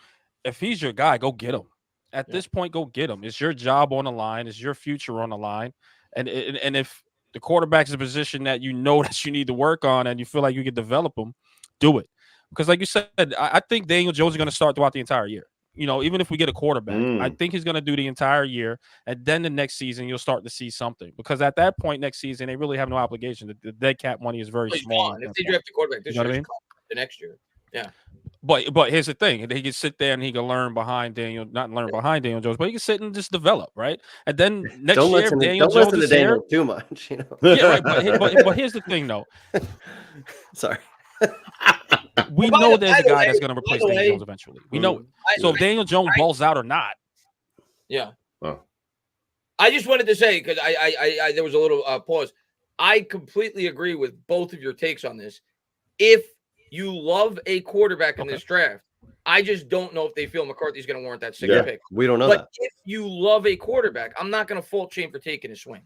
if he's your guy, go get him. At this point, go get him. It's your job on the line. It's your future on the line. And if the quarterback's a position that you know that you need to work on and you feel like you can develop them, do it. Because like you said, I think Daniel Jones is going to start throughout the entire year. Even if we get a quarterback, I think he's going to do the entire year. And then the next season, you'll start to see something. Because at that point next season, they really have no obligation. The dead cap money is very small. If they draft the quarterback this year, the next year. Yeah. But here's the thing. He can sit there and he can learn behind Daniel, not learn behind Daniel Jones, but he can sit and just develop, right? And then next year, if Daniel Jones is Daniel too much, Yeah, right. But here's the thing, though. Sorry. We know there's a guy that's going to replace Daniel Jones eventually. We know it. So if Daniel Jones balls out or not. Yeah. Oh. I just wanted to say, because I there was a little pause. I completely agree with both of your takes on this. If you love a quarterback in this draft, I just don't know if they feel McCarthy's going to warrant that 6th pick. We don't know that. But if you love a quarterback, I'm not going to fault Shane for taking a swing.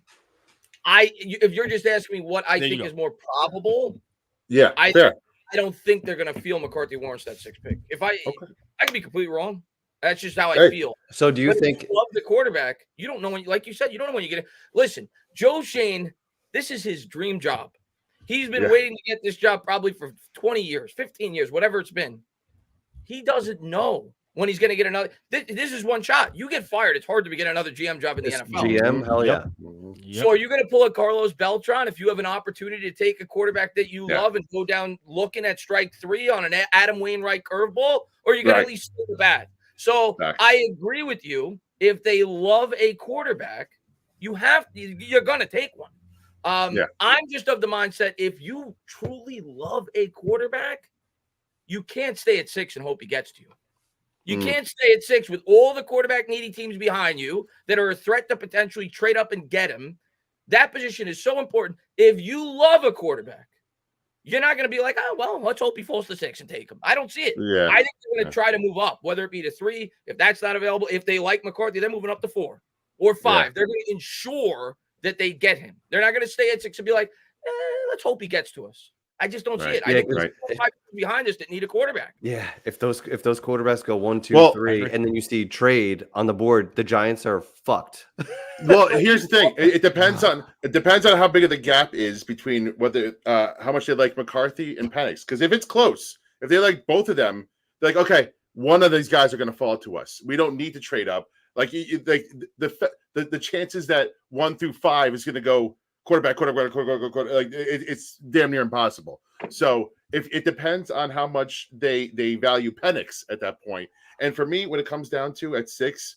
If you're just asking me what I think is more probable, I don't think they're going to feel McCarthy warrants that 6th pick. I could be completely wrong. That's just how I feel. So do you think if you love the quarterback? You don't know when, like you said, you don't know when you get it. Listen, Joe Shane, this is his dream job. He's been waiting to get this job probably for 20 years, 15 years, whatever it's been. He doesn't know when he's going to get another. This is one shot. You get fired. It's hard to get another GM job in the NFL. GM, hell yeah. So are you going to pull a Carlos Beltran if you have an opportunity to take a quarterback that you love and go down looking at strike 3 on an Adam Wainwright curveball? Or are you going to at least steal the bat? So I agree with you. If they love a quarterback, you're going to take one. I'm just of the mindset, if you truly love a quarterback, you can't stay at 6 and hope he gets to you. You can't stay at 6 with all the quarterback needy teams behind you that are a threat to potentially trade up and get him. That position is so important. If you love a quarterback, you're not going to be like, oh, well, let's hope he falls to 6 and take him. I don't see it. Yeah. I think they're going to try to move up, whether it be to 3. If that's not available, if they like McCarthy, they're moving up to 4 or 5. Yeah. They're going to ensure that they get him. They're not going to stay at 6 and be like, let's hope he gets to us. I just don't see it. I think there's 5 behind us that need a quarterback. Yeah, if those quarterbacks go 1, 2, 3, and then you see trade on the board, the Giants are fucked. Well, here's the thing. It depends on how big of the gap is between whether how much they like McCarthy and Penix. Because if it's close, if they like both of them, they're like, okay, one of these guys are going to fall to us. We don't need to trade up. Like the chances that 1 through 5 is going to go quarterback, like it's damn near impossible. So if it depends on how much they value Penix at that point. And for me, when it comes down to at 6,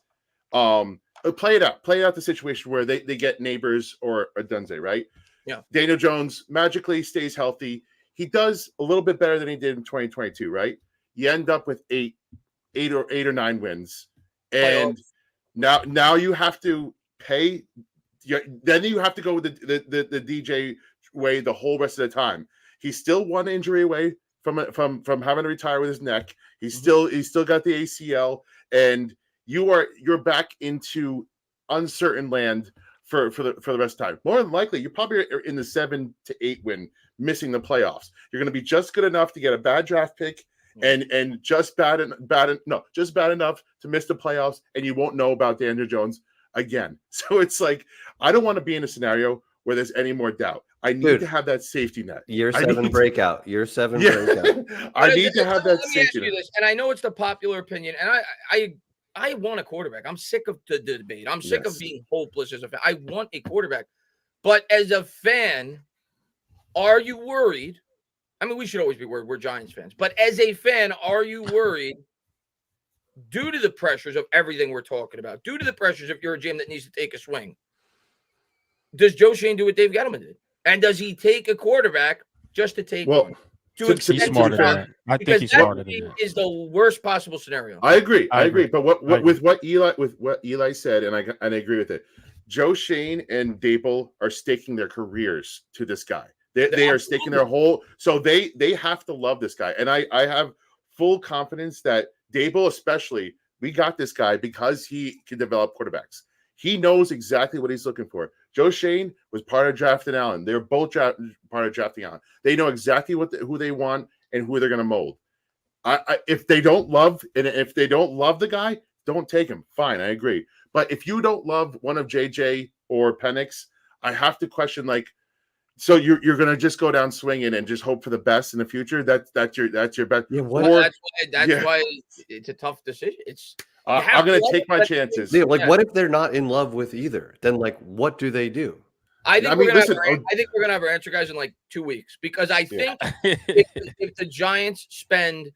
play it out the situation where they get Neighbors or Dunze, right? Yeah. Daniel Jones magically stays healthy. He does a little bit better than he did in 2022, right? You end up with 8 or 9 wins, and now you have to pay. Then you have to go with the DJ way the whole rest of the time. He's still 1 injury away from having to retire with his neck. He's still got the ACL, and you're back into uncertain land for the rest of the time. More than likely, you're probably in the 7 to 8 win, missing the playoffs. You're going to be just good enough to get a bad draft pick, and just bad enough to miss the playoffs, and you won't know about Daniel Jones again. So it's like, I don't want to be in a scenario where there's any more doubt. I need to have that safety net. Year 7 breakout. breakout. I need to have that safety net. And I know it's the popular opinion, and I want a quarterback. I'm sick of the debate. I'm sick of being hopeless as a fan. I want a quarterback. But as a fan, are you worried? I mean, we should always be worried. We're Giants fans. But as a fan, are you worried due to the pressures of everything we're talking about, due to the pressures if you're a GM that needs to take a swing? Does Joe Schoen do what Dave Gettleman did? And does he take a quarterback just to take one? He's smarter than that. I think he's smarter than that. Is the worst possible scenario. I agree. But what Eli said, and I agree with it. Joe Schoen and Dable are staking their careers to this guy. They are staking their whole. So they have to love this guy, and I have full confidence that Dable, especially, we got this guy because he can develop quarterbacks. He knows exactly what he's looking for. Joe Schoen was part of drafting Allen. They're both part of drafting Allen. They know exactly who they want and who they're going to mold. If they don't love the guy, don't take him. Fine, I agree. But if you don't love one of JJ or Penix, I have to question, like, so you're going to just go down swinging and just hope for the best in the future? That's your best. Yeah, that's why it's a tough decision. I'm going to take my chances. Yeah, what if they're not in love with either? Then, like, what do they do? I think we're gonna have our answer, guys, in like 2 weeks, because I think if the Giants spend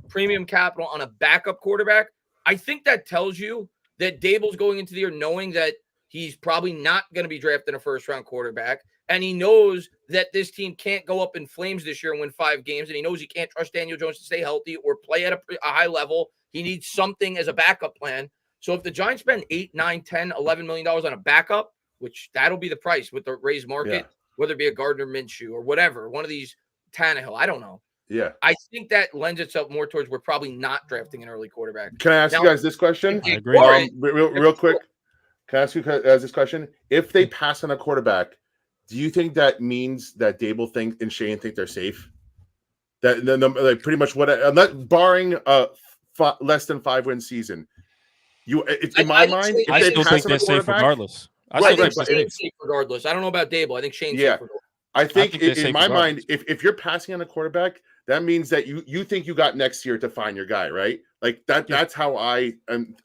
premium capital on a backup quarterback, I think that tells you that Dable's going into the year knowing that he's probably not going to be drafting a first-round quarterback, and he knows that this team can't go up in flames this year and win 5 games, and he knows he can't trust Daniel Jones to stay healthy or play at a high level. He needs something as a backup plan. So if the Giants spend $8, $9, $10, $11 million on a backup, which that'll be the price with the raised market, whether it be a Gardner Minshew or whatever, one of these Tannehill, I don't know. Yeah. I think that lends itself more towards we're probably not drafting an early quarterback. Can I ask you guys this question? I agree. Real quick. Can I ask you guys this question? If they pass on a quarterback, do you think that means that Dable and Shane think they're safe? That like pretty much barring less than 5-win season, in my mind, I still think they're safe regardless. I think Shane's safe regardless. I don't know about Dable. I think Shane's safe regardless. I think in my mind, if you're passing on a quarterback, that means that you think you got next year to find your guy, right? Like that. That's how I am.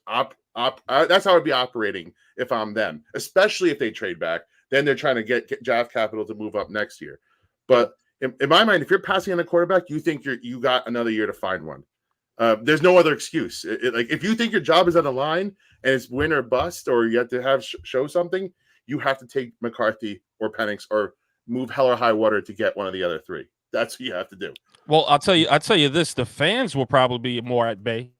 That's how I'd be operating if I'm them, especially if they trade back. Then they're trying to get draft capital to move up next year. But in my mind, if you're passing on a quarterback, you think you got another year to find one. There's no other excuse. Like if you think your job is on the line and it's win or bust, or you have to have show something, you have to take McCarthy or Penix or move hell or high water to get one of the other 3. That's what you have to do. Well, I'll tell you this: the fans will probably be more at bay.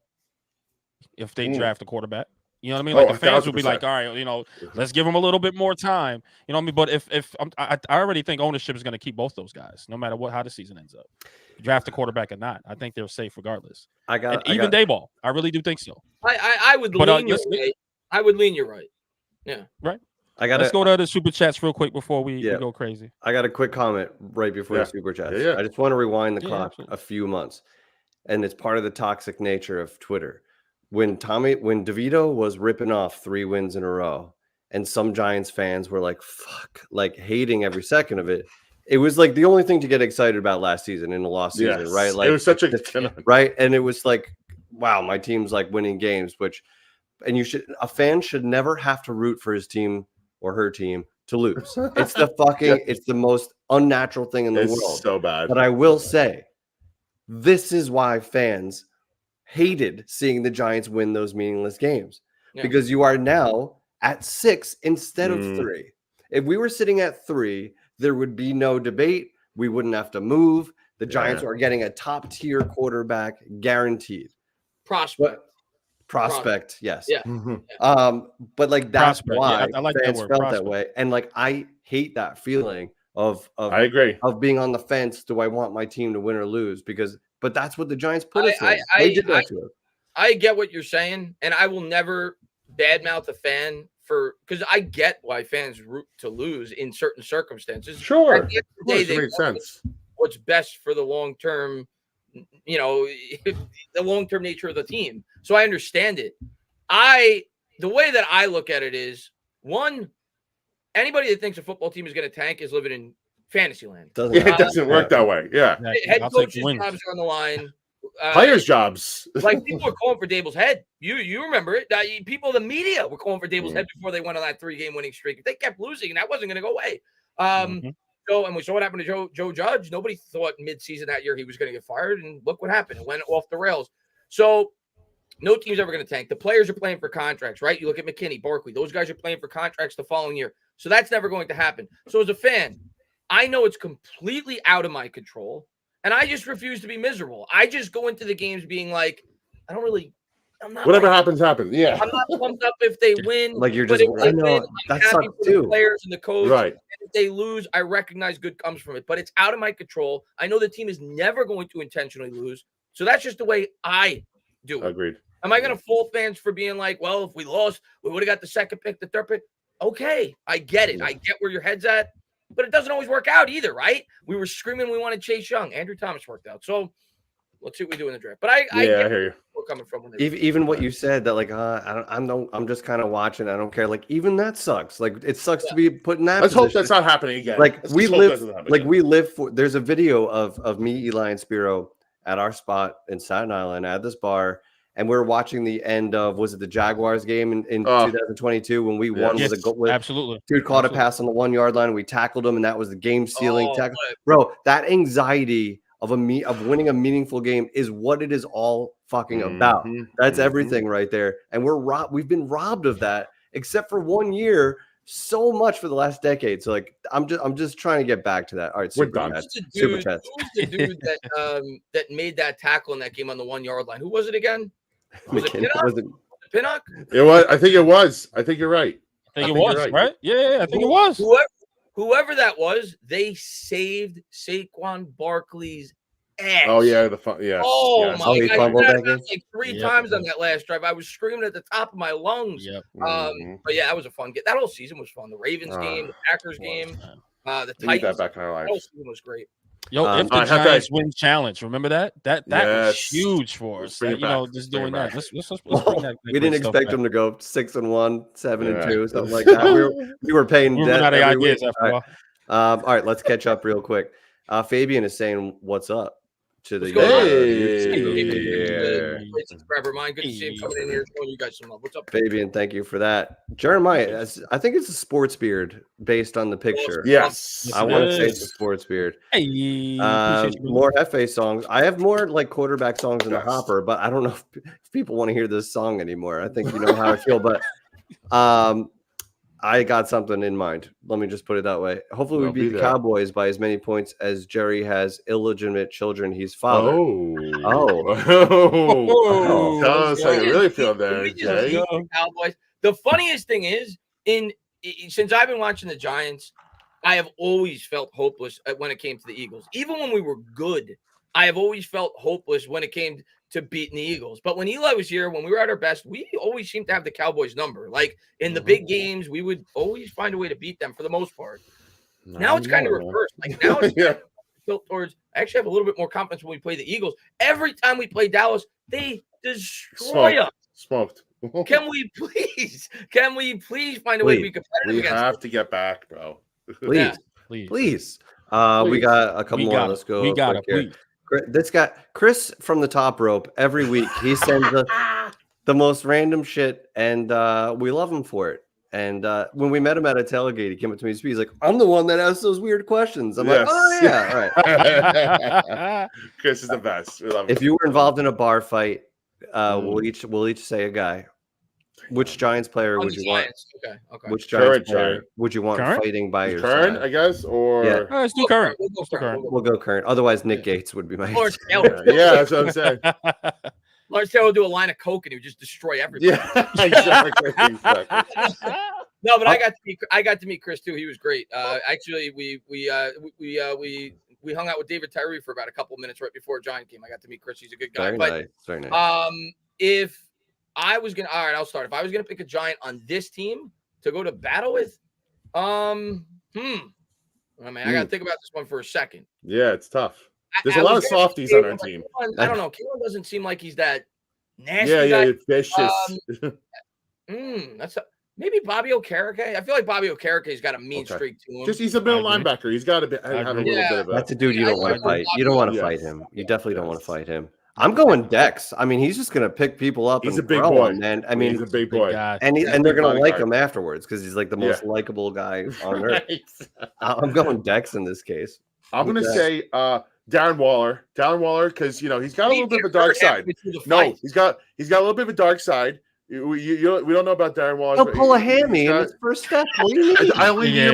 if they draft a quarterback. You know what I mean? Oh, Like the fans will be 1,000%. like, all right, let's give them a little bit more time. You know what I mean? But if I already think ownership is going to keep both those guys, no matter how the season ends up. Draft a quarterback or not, I think they're safe regardless. Even Dayball, I really do think so. I would lean your right. I would lean you right. Yeah. Right. Let's go to the super chats real quick before we go crazy. I got a quick comment right before the super chats. I just want to rewind the clock a few months, and it's part of the toxic nature of Twitter. When DeVito was ripping off 3 wins in a row, and some Giants fans were like, "Fuck," like hating every second of it. It was like the only thing to get excited about last season in the lost season, right? Like it was such a right, and it was like, wow, my team's like winning games, a fan should never have to root for his team or her team to lose. It's it's the most unnatural thing in the world. So bad. But I will say, this is why fans hated seeing the Giants win those meaningless games, because you are now at 6 instead of 3. If we were sitting at 3, there would be no debate. We wouldn't have to move. The Giants are getting a top tier quarterback guaranteed. Prospect, yes. Yeah. But like that's why I like fans that word, felt prospect. that way. And like I hate that feeling of I agree. of being on the fence. Do I want my team to win or lose? But that's what the Giants put us in. They did that to us. I get what you're saying, and I will never badmouth a fan because I get why fans root to lose in certain circumstances. Sure. At the end of the day, It makes sense. What's best for the long term, the long term nature of the team. So I understand it. The way that I look at it is, one, anybody that thinks a football team is going to tank is living in fantasy land. It doesn't work that way. Yeah. Head coaches' jobs are on the line. Players' jobs. Like people were calling for Dable's head. You remember it. People, the media were calling for Dable's head before they went on that 3-game winning streak. If they kept losing, that wasn't going to go away. So, and we saw what happened to Joe Judge. Nobody thought mid-season that year he was going to get fired, and look what happened. It went off the rails. So no team's ever going to tank. The players are playing for contracts, right? You look at McKinney, Barkley. Those guys are playing for contracts the following year. So that's never going to happen. So as a fan, I know it's completely out of my control, and I just refuse to be miserable. I just go into the games being like, whatever happens. Yeah. I'm not pumped up if they win. Like you're just, I know that sucks too. The players and the coach. Right. And if they lose, I recognize good comes from it, but it's out of my control. I know the team is never going to intentionally lose. So that's just the way I do it. Agreed. Am I going to fault fans for being like, well, if we lost, we would have got the second pick, the third pick? Okay. I get it. I get where your head's at, but it doesn't always work out either, right? We were screaming we wanted Chase Young. Andrew Thomas worked out. So let's see what we do in the draft. But I get hear you. where we're coming from. Even what you said that like I'm just kind of watching. I don't care. Like even that sucks. Like it sucks to be put in that. Let's hope that's not happening again. Like we live for. There's a video of me, Eli, and Spiro at our spot in Staten Island at this bar, and we're watching the end of the Jaguars game in 2022 when we won with a goal. Absolutely. Dude caught a pass on the 1-yard line. We tackled him, and that was the game sealing tackle. Bro, that anxiety of winning a meaningful game is what it is all fucking about. That's everything right there. And we've been robbed of that, except for 1 year, so much for the last decade. So like I'm just trying to get back to that. All right, we're done. Super chat. Who's the dude that made that tackle in that game on the 1-yard line? Who was it again? Was it Pinnock? It was. I think it was. I think you're right. I think it was, right? Yeah, I think it was. Whoever that was, they saved Saquon Barkley's ass. Oh yeah, my God! Like 3 times on that last drive. I was screaming at the top of my lungs. Yep. But yeah, that was a fun game. That whole season was fun. The Ravens game, the Packers game, the Titans. That back in our lives. That whole season was great. Yo, if the Giants win challenge, remember that was huge for us. Just doing that. Let's bring that. We didn't expect them to go 6-1, 7-2, something like that. We were paying debt. Out of ideas after all right, let's catch up real quick. Fabian is saying, "What's up?" to the forever, mine. Good to see him coming in here showing you guys some love. What's up, Fabian? Thank you for that. Jeremiah, I think it's a sports beard based on the picture. Yes, I want to say it's a sports beard. Hey, more FA songs. I have more like quarterback songs in the hopper, but I don't know if people want to hear this song anymore. I think you know how I feel, but I got something in mind. Let me just put it that way. Hopefully, we I'll beat be the there. Cowboys by as many points as Jerry has illegitimate children he's fathered. Oh. Tell us how you really feel there, Jay. The Cowboys. The funniest thing is, since I've been watching the Giants, I have always felt hopeless when it came to the Eagles. Even when we were good, I have always felt hopeless when it came to beating the Eagles. But when Eli was here, when we were at our best, we always seemed to have the Cowboys number. Like in the big games, we would always find a way to beat them for the most part. Now it's kind of reversed. Like now it's built towards. I actually have a little bit more confidence when we play the Eagles. Every time we play Dallas, they destroy us. Smoked. Can we please find a way to be competitive? We have to get back, bro. Please. We got a couple more. Let's go. We got it. Please. This guy, Chris from the top rope, every week he sends us the most random shit, and we love him for it. And when we met him at a tailgate, he came up to me. He's like, "I'm the one that asks those weird questions." I'm like, "Oh yeah, all right." Chris is the best. We love him. If you were involved in a bar fight, we'll each say a guy. Which Giants player would you want? Okay. Which Giants player would you want fighting by your Current, side? I guess, or let's do current. We'll go current. Otherwise, Nick Gates would be my Lawrence Taylor. Yeah, that's what I'm saying. Lawrence Taylor would do a line of coke and he would just destroy everything. Yeah, exactly. No, but I got to meet Chris too. He was great. Actually, we hung out with David Tyree for about a couple of minutes right before Giant game. I got to meet Chris. He's a good guy. Very nice. If I was gonna, all right, I'll start. If I was gonna pick a Giant on this team to go to battle with, I mean, I gotta think about this one for a second. Yeah, it's tough. There's a lot of softies on our team. I don't know. Keelan doesn't seem like he's that nasty. Yeah, vicious. That's maybe Bobby Okereke. I feel like Bobby Okereke's got a mean streak to him. Just he's a middle linebacker. He's got to have a little bit of a. That's a dude you don't want to fight. You don't want to fight him. You definitely don't want to fight him. I'm going Dex. I mean, he's just gonna pick people up. He's and a big boy, man. I mean, he's a big boy, and they're gonna like him afterwards because he's like the most likable guy on earth. I'm going Dex in this case. I'm gonna say Darren Waller, because he's got a little bit of a dark side. No, he's got a little bit of a dark side. We don't know about Darren Waller. He'll pull a hammy in his first step. What do you mean? I only need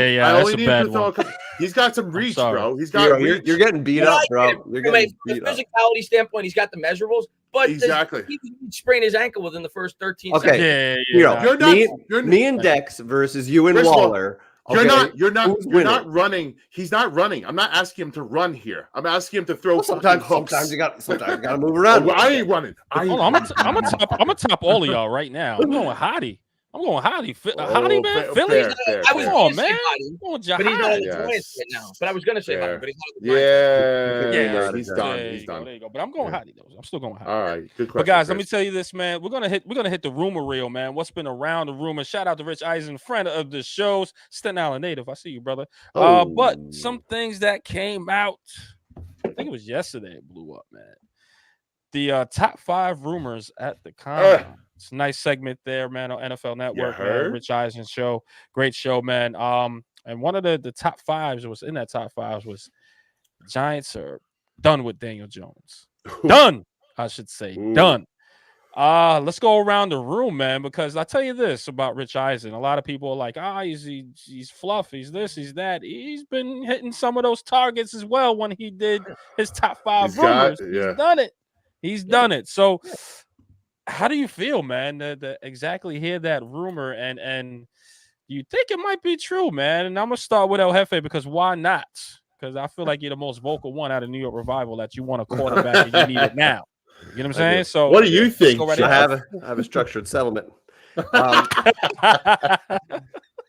him to throw. He's got some reach, bro. He's got reach. You're getting beat up, bro. You're getting beat up. Physicality standpoint, he's got the measurables, but exactly he sprained his ankle within the first 13 seconds. Okay, me and Dex versus you and Waller. You're not running. He's not running. I'm not asking him to run here. I'm asking him to throw. Sometimes you got to move around. I ain't running. Hold on, I'm gonna top all of y'all right now. I'm going Hottie. Hottie, man. Philly. I was on, man. But he's not on the Giants right now. But I was gonna say Hottie, but he's not on the Giants. He's done. He's done. There you go. But I'm going Hottie though. I'm still going Hottie. All right, good question. But guys, let me tell you this, man. We're gonna hit the rumor reel, man. What's been around the rumor? Shout out to Rich Eisen, friend of the shows, Staten Island native. I see you, brother. But some things that came out, I think it was yesterday, it blew up, man. The top 5 rumors at the combine. It's a nice segment there, man, on NFL Network. Man, Rich Eisen show, great show, man. And one of the top 5s was in that top 5 was Giants are done with Daniel Jones. Done, I should say, done. Let's go around the room, man, because I tell you this about Rich Eisen. A lot of people are like, he's fluff, he's this, he's that. He's been hitting some of those targets as well when he did his top 5 rumors. He's done it. He's done it. So. How do you feel, man, to exactly hear that rumor? And do you think it might be true, man? And I'm going to start with El Jefe because why not? Because I feel like you're the most vocal one out of New York Revival that you want a quarterback and you need it now. You know what I'm saying? So what do you think? I have a structured settlement.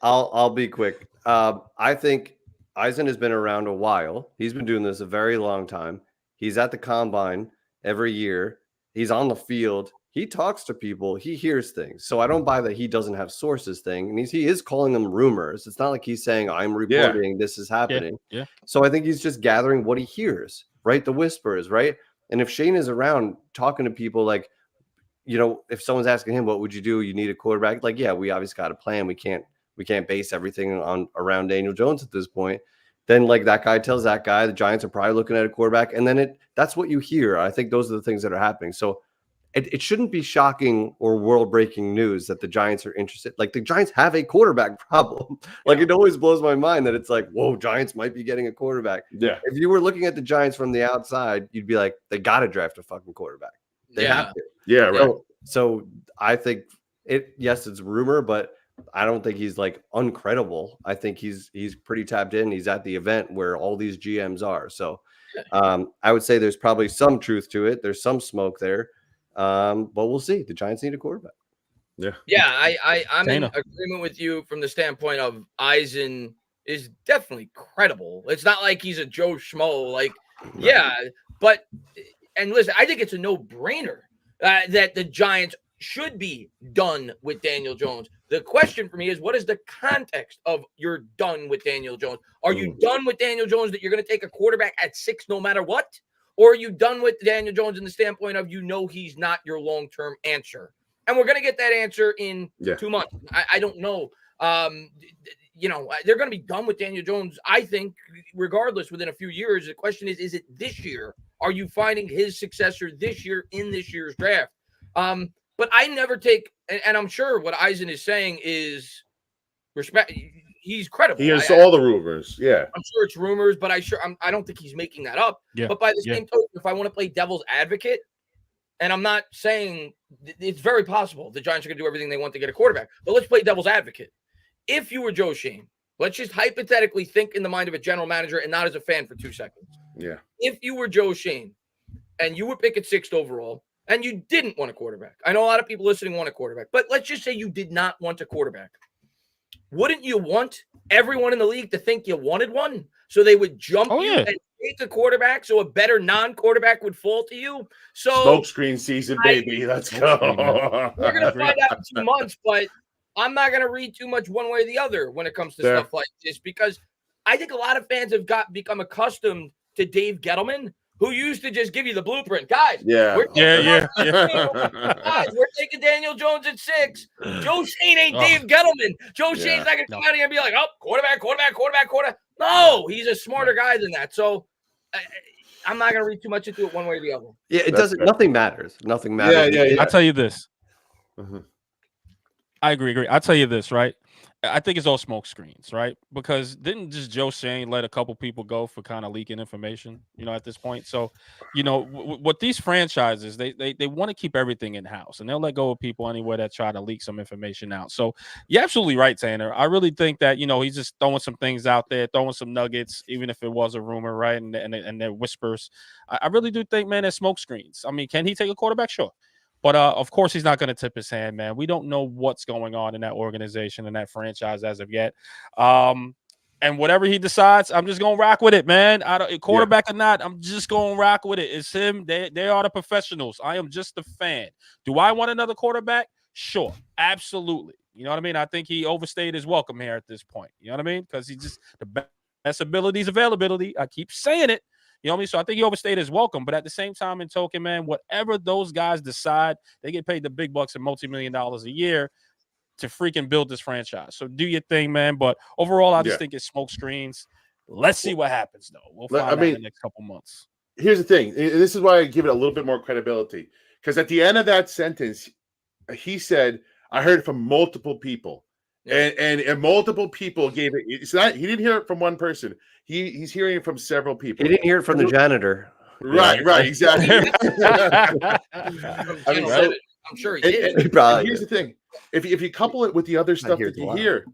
I'll be quick. I think Eisen has been around a while. He's been doing this a very long time. He's at the combine every year. He's on the field. He talks to people. He hears things. So I don't buy that he doesn't have sources thing. And he is calling them rumors. It's not like he's saying, I'm reporting this is happening. Yeah. So I think he's just gathering what he hears, right? The whispers, right? And if Shane is around talking to people like, if someone's asking him, what would you do? You need a quarterback. Like, yeah, we obviously got a plan. We can't base everything around Daniel Jones at this point. Then like that guy tells that guy, the Giants are probably looking at a quarterback. And then that's what you hear. I think those are the things that are happening. So it shouldn't be shocking or world-breaking news that the Giants are interested. Like, the Giants have a quarterback problem. Like, it always blows my mind that it's like, whoa, Giants might be getting a quarterback. Yeah. If you were looking at the Giants from the outside, you'd be like, they got to draft a fucking quarterback. They have to. Yeah, right. So I think yes, it's rumor, but I don't think he's like uncredible. I think he's pretty tapped in. He's at the event where all these GMs are. So I would say there's probably some truth to it. There's some smoke there. But we'll see. The Giants need a quarterback. Yeah, I'm in agreement with you from the standpoint of Eisen is definitely credible. It's not like he's a Joe Schmo. Like, but listen, I think it's a no-brainer that the Giants should be done with Daniel Jones. The question for me is, what is the context of you're done with Daniel Jones? Are you done with Daniel Jones that you're going to take a quarterback at 6 no matter what? Or are you done with Daniel Jones in the standpoint of he's not your long-term answer? And we're going to get that answer in 2 months. I don't know. They're going to be done with Daniel Jones, I think, regardless, within a few years. The question is it this year? Are you finding his successor this year in this year's draft? But I never take, and I'm sure what Eisen is saying is respect. He's credible. He has all the rumors. Yeah. I'm sure it's rumors, but I don't think he's making that up. Yeah. But by the same token, if I want to play devil's advocate, and I'm not saying it's very possible the Giants are going to do everything they want to get a quarterback, but let's play devil's advocate. If you were Joe Schoen, let's just hypothetically think in the mind of a general manager and not as a fan for 2 seconds. Yeah. If you were Joe Schoen and you were picking 6th overall and you didn't want a quarterback, I know a lot of people listening want a quarterback, but let's just say you did not want a quarterback. Wouldn't you want everyone in the league to think you wanted one? So they would jump and take a quarterback so a better non-quarterback would fall to you? So smokescreen season, baby. Let's go. We're going to find out in 2 months, but I'm not going to read too much one way or the other when it comes to stuff like this, because I think a lot of fans have become accustomed to Dave Gettleman, who used to just give you the blueprint. Guys, we're taking Daniel Jones at 6. Joe Schoen ain't Dave Gettleman. Joe Schoen's not going to come out here and be like, quarterback. No, he's a smarter guy than that. So I'm not going to read too much into it one way or the other. Yeah, it doesn't. Nothing matters. Nothing matters. I'll tell you this. I agree. I'll tell you this, right? I think it's all smoke screens, right? Because didn't just Joe Schoen let a couple people go for kind of leaking information, at this point? So, what these franchises, they want to keep everything in house, and they'll let go of people anywhere that try to leak some information out. So you're absolutely right, Tanner. I really think that, he's just throwing some things out there, throwing some nuggets, even if it was a rumor, right? And they're whispers. I really do think, man, they're smoke screens. I mean, can he take a quarterback? Sure. But, of course, he's not going to tip his hand, man. We don't know what's going on in that organization and that franchise as of yet. And whatever he decides, I'm just going to rock with it, man. Quarterback or not, I'm just going to rock with it. It's him. They are the professionals. I am just a fan. Do I want another quarterback? Sure. Absolutely. You know what I mean? I think he overstayed his welcome here at this point. You know what I mean? Because he's just the best ability is availability. I keep saying it. You know what I mean? So I think he overstayed his welcome. But at the same time, in token, man, whatever those guys decide, they get paid the big bucks and multi-million dollars a year to freaking build this franchise. So do your thing, man. But overall, I just think it's smoke screens. Let's see what happens, though. We'll find out in the next couple months. Here's the thing. This is why I give it a little bit more credibility. Because at the end of that sentence, he said, I heard it from multiple people. And multiple people gave it. It's not. He didn't hear it from one person. He's hearing it from several people. He didn't hear it from the janitor. Right, exactly. I'm sure he did. And here's the thing: if you couple it with the other stuff that you hear,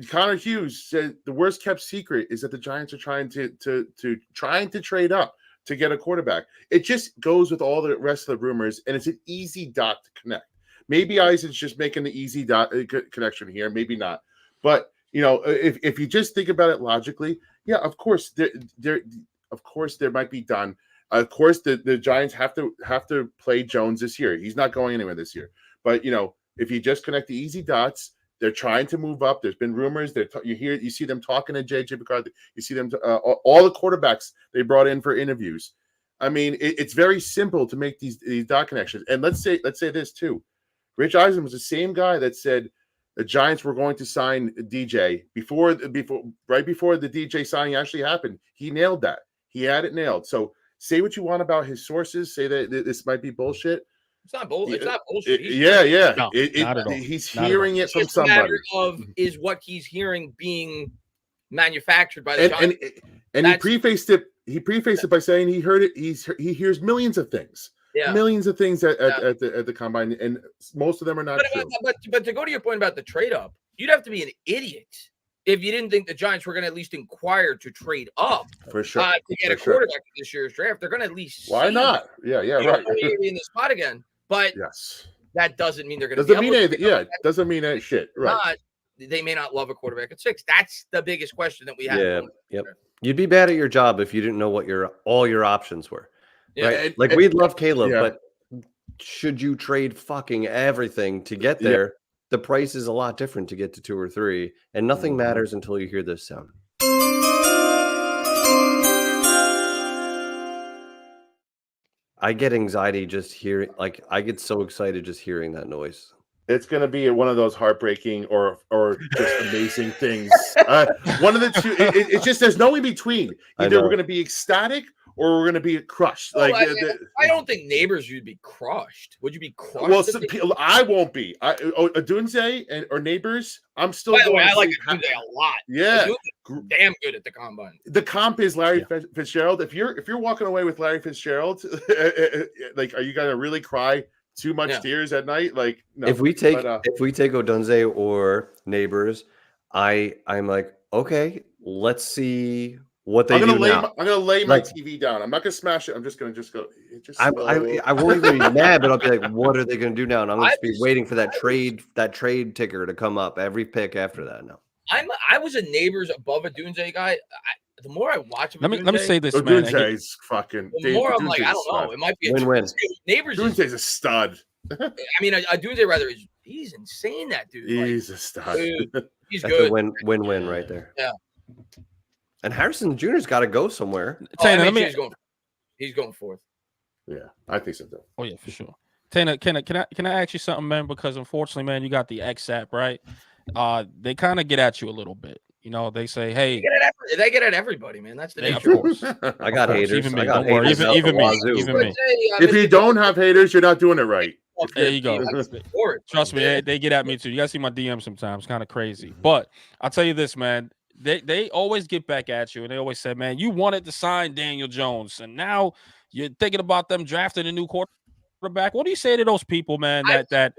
Connor Hughes said the worst kept secret is that the Giants are trying to trade up to get a quarterback. It just goes with all the rest of the rumors, and it's an easy dot to connect. Maybe Eisen's just making the easy dot connection here, maybe not. But if you just think about it logically, yeah, of course there might be done. Of course, the Giants have to play Jones this year. He's not going anywhere this year. But if you just connect the easy dots, they're trying to move up. There's been rumors. You see them talking to JJ McCarthy. You see them all the quarterbacks they brought in for interviews. I mean, it's very simple to make these dot connections. And let's say this too. Rich Eisen was the same guy that said the Giants were going to sign DJ right before the DJ signing actually happened. He nailed that. He had it nailed. So say what you want about his sources. Say that this might be bullshit. It's not bullshit. Yeah. No, not at all. He's Not at hearing all. it from It's a matter somebody. of is what he's hearing being manufactured by the Giants. And he prefaced it. He prefaced it by saying he heard it. He hears millions of things. Yeah. Millions of things at the combine, and most of them are not true. But to go to your point about the trade up, you'd have to be an idiot if you didn't think the Giants were going to at least inquire to trade up For sure. to get a quarterback in this year's draft. They're going to at least Why not? Yeah, right. in the spot again. But yes, that doesn't mean they're going to doesn't mean anything. Yeah, doesn't mean that shit. Right. They may not love a quarterback at 6. That's the biggest question that we have. Yeah. Yep. You'd be bad at your job if you didn't know what all your options were. Yeah. Right? Like we'd love Caleb, but should you trade fucking everything to get there? The price is a lot different to get to 2 or 3, and nothing matters until you hear this sound. I get anxiety just hearing, like I get so excited just hearing that noise. It's going to be one of those heartbreaking or just amazing things. One of the two. It's just there's no in between. Either we're going to be ecstatic or we're going to be crushed. I don't think neighbors would be crushed. Would you be crushed? Well, I won't be. Dunze or neighbors. I'm still. By the way, I like Dunze a lot. Yeah, damn good at the combine. The comp is Larry Fitzgerald. If you're walking away with Larry Fitzgerald, like, are you going to really cry too much tears at night? Like, no. If we take Odunze or neighbors, I'm like, okay, let's see what they do now. I'm gonna lay my TV down. I'm not gonna smash it. I'm just gonna go. I won't even be mad, but I'll be like, what are they gonna do now? And I'm gonna be waiting for that trade ticker to come up every pick after that. No, I was a neighbors above a Dunze guy. The more I watch him, let me say this, man. Dunze's fucking. The more I'm like, I don't know. It might be a win-win. Neighbors. Dunze's a stud. I mean, a Dunze he's insane. That dude. He's a stud. Dude, he's That's good. A win-win right there. Yeah. And Harrison Jr.'s got to go somewhere. He's going fourth. Yeah, I think so too. Oh yeah, for sure. Tana, can I ask you something, man? Because unfortunately, man, you got the X app, right? They kind of get at you a little bit. You know, they say, "Hey," they get at everybody, man. That's the nature. Of course. I got haters. Even me. I got Don't worry. haters Even me. If you don't have haters, you're not doing it right. There you go. Trust me, they get at me too. You guys see my DM sometimes, kind of crazy. But I'll tell you this, man. They always get back at you, and they always say, "Man, you wanted to sign Daniel Jones, and now you're thinking about them drafting a new quarterback." What do you say to those people, man? That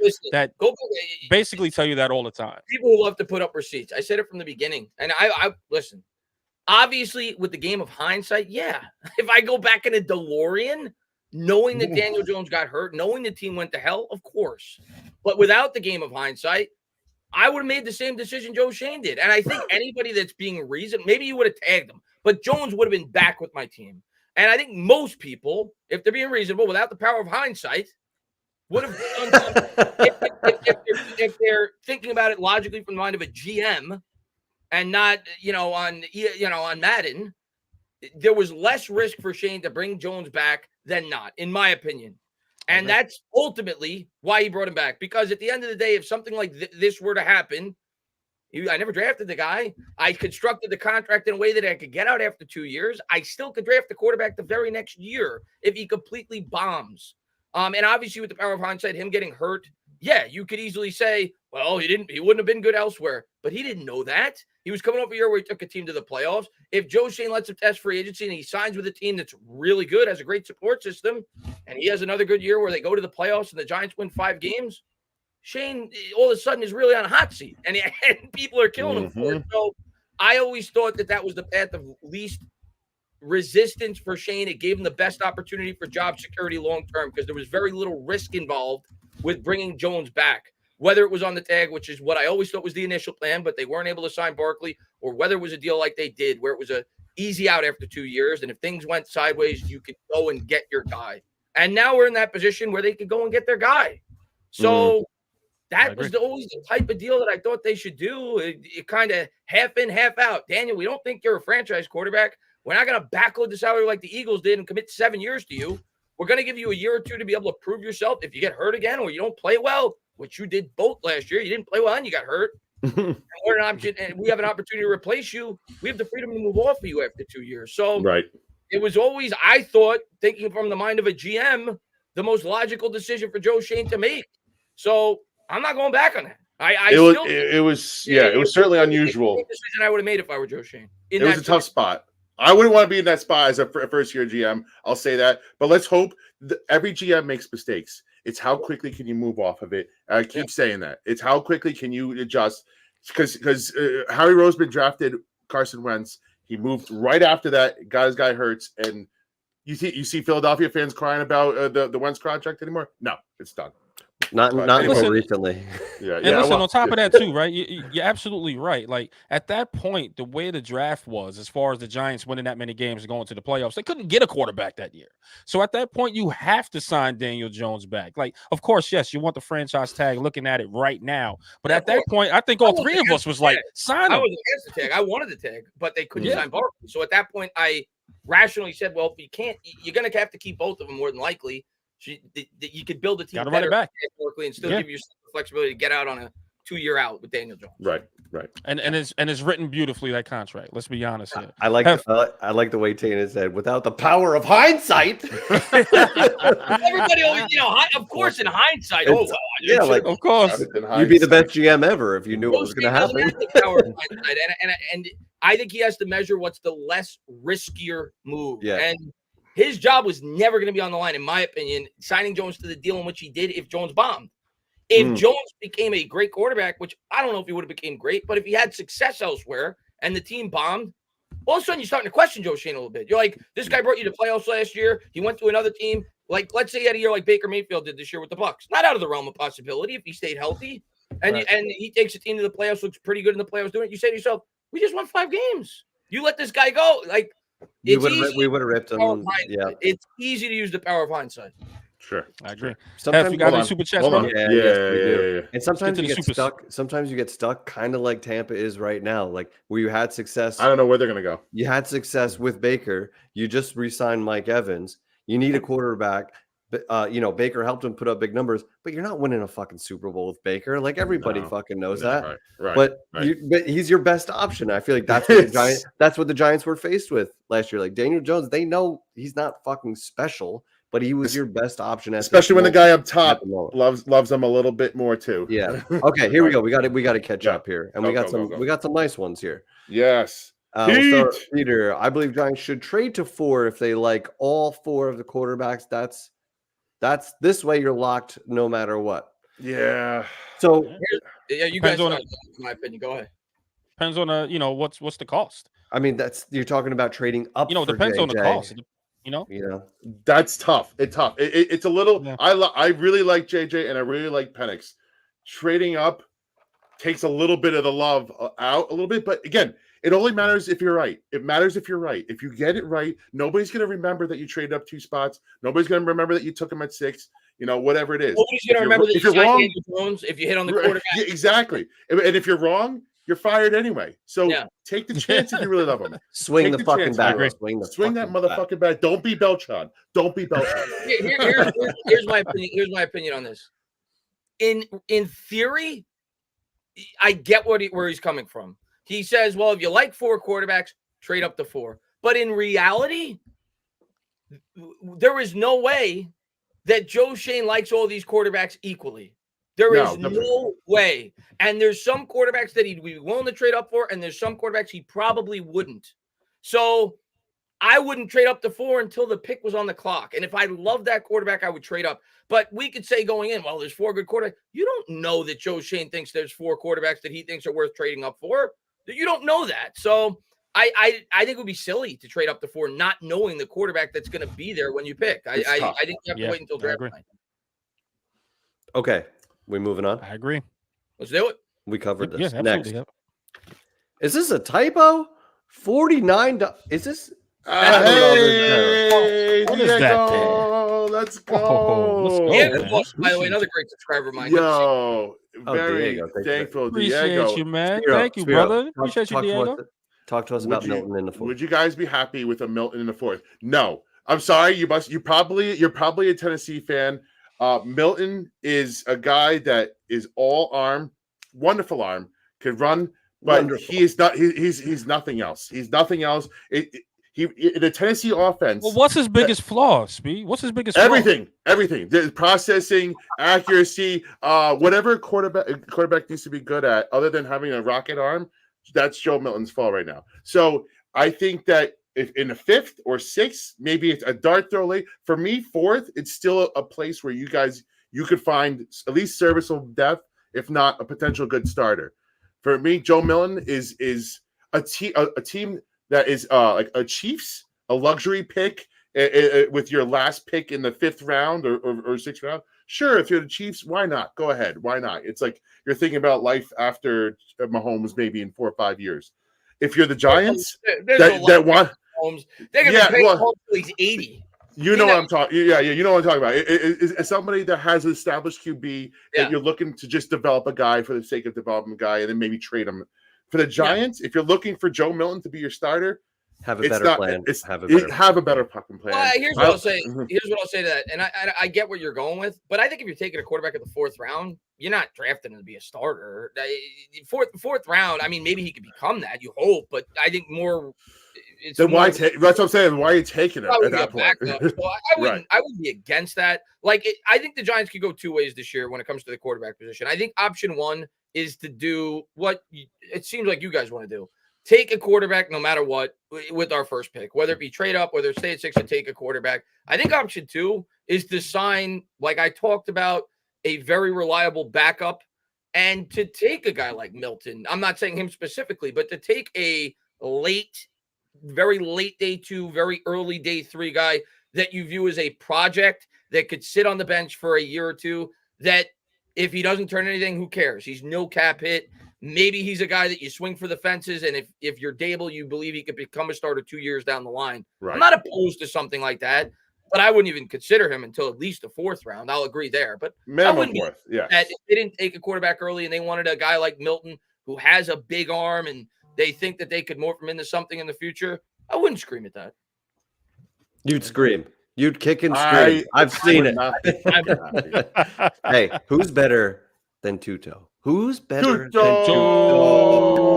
basically tell you that all the time. People who love to put up receipts. I said it from the beginning, and I listen. Obviously, with the game of hindsight, yeah. If I go back in a DeLorean, knowing that Daniel Jones got hurt, knowing the team went to hell, of course. But without the game of hindsight, I would have made the same decision Joe Schoen did. And I think anybody that's being reasoned, maybe you would have tagged him, but Jones would have been back with my team. And I think most people, if they're being reasonable without the power of hindsight, would have done something. if they're thinking about it logically from the mind of a GM and not, on Madden, there was less risk for Schoen to bring Jones back than not, in my opinion. And that's ultimately why he brought him back. Because at the end of the day, if something like this were to happen, I never drafted the guy. I constructed the contract in a way that I could get out after 2 years. I still could draft the quarterback the very next year if he completely bombs. And obviously with the power of hindsight, him getting hurt, yeah, you could easily say, well, he wouldn't have been good elsewhere. But he didn't know that. He was coming off a year where he took a team to the playoffs. If Joe Schoen lets him test free agency and he signs with a team that's really good, has a great support system, and he has another good year where they go to the playoffs and the Giants win 5 games, Schoen all of a sudden is really on a hot seat, and people are killing him for it. So I always thought that was the path of least resistance for Schoen. It gave him the best opportunity for job security long term because there was very little risk involved with bringing Jones back. Whether it was on the tag, which is what I always thought was the initial plan, but they weren't able to sign Barkley, or whether it was a deal like they did where it was a easy out after 2 years. And if things went sideways, you could go and get your guy. And now we're in that position where they could go and get their guy. So that was always the type of deal that I thought they should do. It kind of half in, half out. Daniel, we don't think you're a franchise quarterback. We're not going to backload the salary like the Eagles did and commit 7 years to you. We're going to give you a year or two to be able to prove yourself. If you get hurt again or you don't play well, which you did both last year, you didn't play well and you got hurt. And we're an option, and we have an opportunity to replace you. We have the freedom to move off of you after 2 years. So it was always, I thought, thinking from the mind of a GM, the most logical decision for Joe Schoen to make. So I'm not going back on that. It was certainly unusual. The decision I would have made if I were Joe Schoen. It was a tough spot. I wouldn't want to be in that spot as a first-year GM. I'll say that. But let's hope that every GM makes mistakes. It's how quickly can you move off of it. I keep saying that. It's how quickly can you adjust. Because Harry Roseman drafted Carson Wentz. He moved right after that, got his guy Hurts. And you see Philadelphia fans crying about the Wentz contract anymore? No, it's done. Not more recently. Yeah, and listen, on top of that too, right? You're absolutely right. Like at that point, the way the draft was, as far as the Giants winning that many games and going to the playoffs, they couldn't get a quarterback that year. So at that point, you have to sign Daniel Jones back. Like, of course, yes, you want the franchise tag. Looking at it right now, but at that point, I think all three of us was like, sign him. I was against the tag. I wanted the tag, but they couldn't sign Barkley. So at that point, I rationally said, well, if you can't, you're going to have to keep both of them more than likely. You could build a team better back and still give yourself the flexibility to get out on a 2-year out with Daniel Jones. Right. And it's written beautifully, that contract. Let's be honest here. I like the way Tana said, without the power of hindsight. Everybody always, of course, in hindsight. Of course, you'd be the best GM ever if you knew what was going to happen. And I think he has to measure what's the less riskier move. Yeah. And his job was never going to be on the line, in my opinion, signing Jones to the deal in which he did if Jones bombed. If Jones became a great quarterback, which I don't know if he would have became great, but if he had success elsewhere and the team bombed, all of a sudden you're starting to question Joe Schoen a little bit. You're like, this guy brought you to playoffs last year. He went to another team. Like, let's say he had a year like Baker Mayfield did this year with the Bucs. Not out of the realm of possibility if he stayed healthy. And he takes a team to the playoffs, looks pretty good in the playoffs doing it. You say to yourself, we just won 5 games. You let this guy go. Like, we would have ripped him. Yeah, it's easy to use the power of hindsight. Sure, I agree. Sometimes you got any super chats, bro? Yeah. And sometimes you get stuck. Sometimes you get stuck, kind of like Tampa is right now, like where you had success. I don't know where they're gonna go. You had success with Baker. You just re-signed Mike Evans. You need a quarterback. But Baker helped him put up big numbers, but you're not winning a fucking Super Bowl with Baker. Like everybody fucking knows that. Right. But he's your best option. I feel like that's what the Giants were faced with last year. Like Daniel Jones, they know he's not fucking special, but he was your best option. Especially when the guy up top loves them a little bit more too. Yeah. Okay, here we go. We got to catch up here, and we got some nice ones here. Yes. We'll start with Peter. I believe Giants should trade to 4 if they like all 4 of the quarterbacks. That's this way you're locked no matter what. Yeah. So you guys know my opinion. Go ahead. Depends on what's the cost. I mean, you're talking about trading up. Depends on the cost. That's tough. It's tough. It's a little. Yeah. I really like JJ and I really like Penix. Trading up takes a little bit of the love out a little bit, but again, it only matters if you're right. It matters if you're right. If you get it right, nobody's going to remember that you traded up 2 spots. Nobody's going to remember that you took him at 6. Whatever it is. Nobody's going to remember that you signed Daniel Jones if you hit on the quarterback. Yeah, exactly. And if you're wrong, you're fired anyway. So take the chance if you really love him. Swing the fucking bat. Swing that motherfucking bat. Don't be Beltran. Here's my opinion. Here's my opinion on this. In theory, I get where he's coming from. He says, well, if you like 4 quarterbacks, trade up to 4. But in reality, there is no way that Joe Schoen likes all these quarterbacks equally. There is no way. And there's some quarterbacks that he'd be willing to trade up for, and there's some quarterbacks he probably wouldn't. So I wouldn't trade up to 4 until the pick was on the clock. And if I love that quarterback, I would trade up. But we could say going in, well, there's 4 good quarterbacks. You don't know that Joe Schoen thinks there's 4 quarterbacks that he thinks are worth trading up for. You don't know that. So I think it would be silly to trade up to 4, not knowing the quarterback that's going to be there when you pick. I think you have to wait until draft night. Okay, we moving on. I agree. Let's do it. We covered this. Yeah, next. Is this a typo? $49. Is this? Hey, what is that? Let's go. By the way, another great subscriber of mine. Yo, very thankful. Appreciate you, man. Thank you, brother. Appreciate you, Diego. Talk to us about Milton in the 4th. Would you guys be happy with a Milton in the 4th? No. I'm sorry. You're probably a Tennessee fan. Milton is a guy that is all arm, wonderful arm, could run, but he is not. He's nothing else. He's nothing else. The Tennessee offense. Well, what's his biggest flaw, Speed? What's his biggest flaw? Everything. The processing, accuracy, whatever quarterback needs to be good at, other than having a rocket arm, that's Joe Milton's fault right now. So I think that if in the 5th or 6th, maybe it's a dart throw late. For me, 4th, it's still a place where you could find at least serviceable depth, if not a potential good starter. For me, Joe Milton is a team that is like a Chiefs, a luxury pick with your last pick in the 5th round or 6th round. Sure, if you're the Chiefs, why not? Go ahead. Why not? It's like you're thinking about life after Mahomes maybe in 4 or 5 years. If you're the Giants, that want Mahomes, they're going to be paying Mahomes till he's 80. You know what I'm talking. Yeah, you know what I'm talking about. It's somebody that has an established QB that you're looking to just develop a guy for the sake of developing a guy, and then maybe trade him. For the Giants, if you're looking for Joe Milton to be your starter, have a better plan. Have a better fucking plan. Well, here's what I'll say. Here's what I'll say to that, and I get what you're going with, but I think if you're taking a quarterback at the 4th round, you're not drafting him to be a starter. Fourth round, I mean, maybe he could become that. You hope, but I think more. Then why that's what I'm saying. Why are you taking it at that point? So I wouldn't be against that. Like, I think the Giants could go 2 ways this year when it comes to the quarterback position. I think option 1 is to do what it seems like you guys want to do. Take a quarterback no matter what with our first pick, whether it be trade up, whether stay at 6 and take a quarterback. I think option 2 is to sign, like I talked about, a very reliable backup and to take a guy like Milton. I'm not saying him specifically, but to take a very late day 2, very early day 3 guy that you view as a project that could sit on the bench for a year or two, that if he doesn't turn anything, who cares? He's no cap hit. Maybe he's a guy that you swing for the fences, and if you're Dable, you believe he could become a starter 2 years down the line. Right. I'm not opposed to something like that, but I wouldn't even consider him until at least the 4th round. I'll agree there. But minimum 4th, yeah. If they didn't take a quarterback early and they wanted a guy like Milton who has a big arm and they think that they could morph him into something in the future, I wouldn't scream at that. You'd scream. You'd kick and scream. I've seen it. Hey, who's better than Tuto? Who's better than Tuto?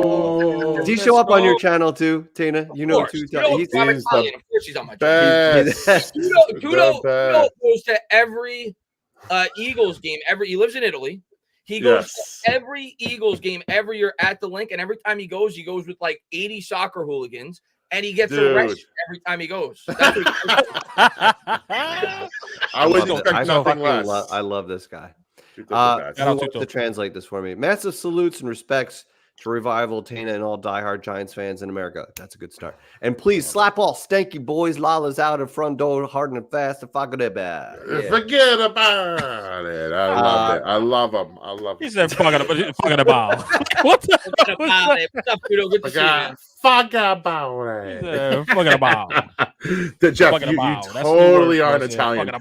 Does he show up on your channel too, Tina? You know Tuto. He's of course he's on my channel. Tuto goes to every Eagles game. He lives in Italy. He goes to every Eagles game every year at the link, and every time he goes with like 80 soccer hooligans. And he gets arrested every time he goes. I wouldn't expect nothing less. I love this guy. To translate this for me. Massive salutes and respects to Revival, Tana, and all diehard Giants fans in America. That's a good start. And please slap all stanky boys, Lala's out in front door, hard and fast, and forget about it. Forget about it. I love it. I love him. He said, forget about What's up, Tudo? Good to see you. Fuck about it. Fucking about. Jeff, you totally are an Italian.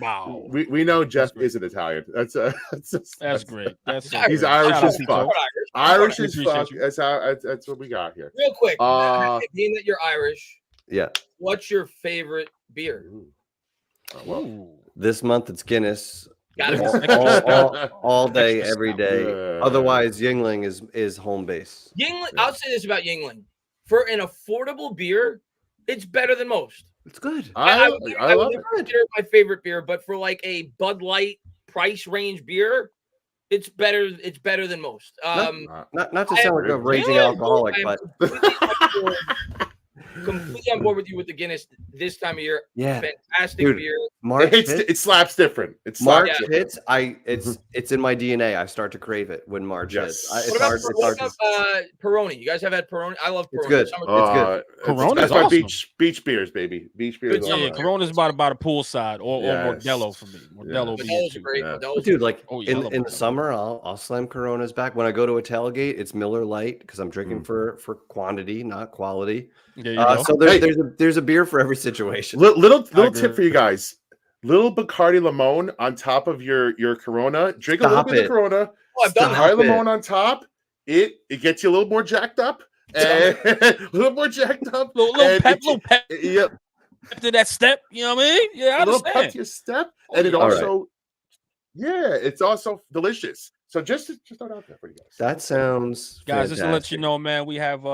We know Jeff isn't Italian. That's great. He's Irish as fuck. Irish as fuck. That's what we got here. Real quick, being that you're Irish, what's your favorite beer? This month it's Guinness. All day, every day. Otherwise, Yingling is home base. Yingling. I'll say this about Yingling: for an affordable beer, it's better than most. It's good. I love it. It's my favorite beer, but for like a Bud Light price range beer, it's better. It's better than most. Not to sound like a raging alcoholic, but completely on board with you with the Guinness this time of year. Yeah, fantastic beer. It slaps different. March hits. It's in my DNA. I start to crave it when March hits. What about Peroni? You guys have had Peroni? I love Peroni. It's good. It's good. Corona's my awesome. beach beers, baby. Beach beers. Yeah, Corona's about a poolside or Modelo for me. Modelo is great. Dude, like in the summer, I'll slam Coronas back. When I go to a tailgate, it's Miller Lite because I'm drinking for quantity, not quality. So there's a beer for every situation. Little tip for you guys: little Bacardi Limon on top of your Corona. Drink a little bit of Corona. I've done Bacardi Limon on top. It gets you a little more jacked up. A little more jacked up. Little pep. Yep. To that step, you know what I mean? Yeah, I understand. A little pep to your step, and it also, it's also delicious. So just throw it out there for you guys. That sounds guys. Just to let you know, man, we have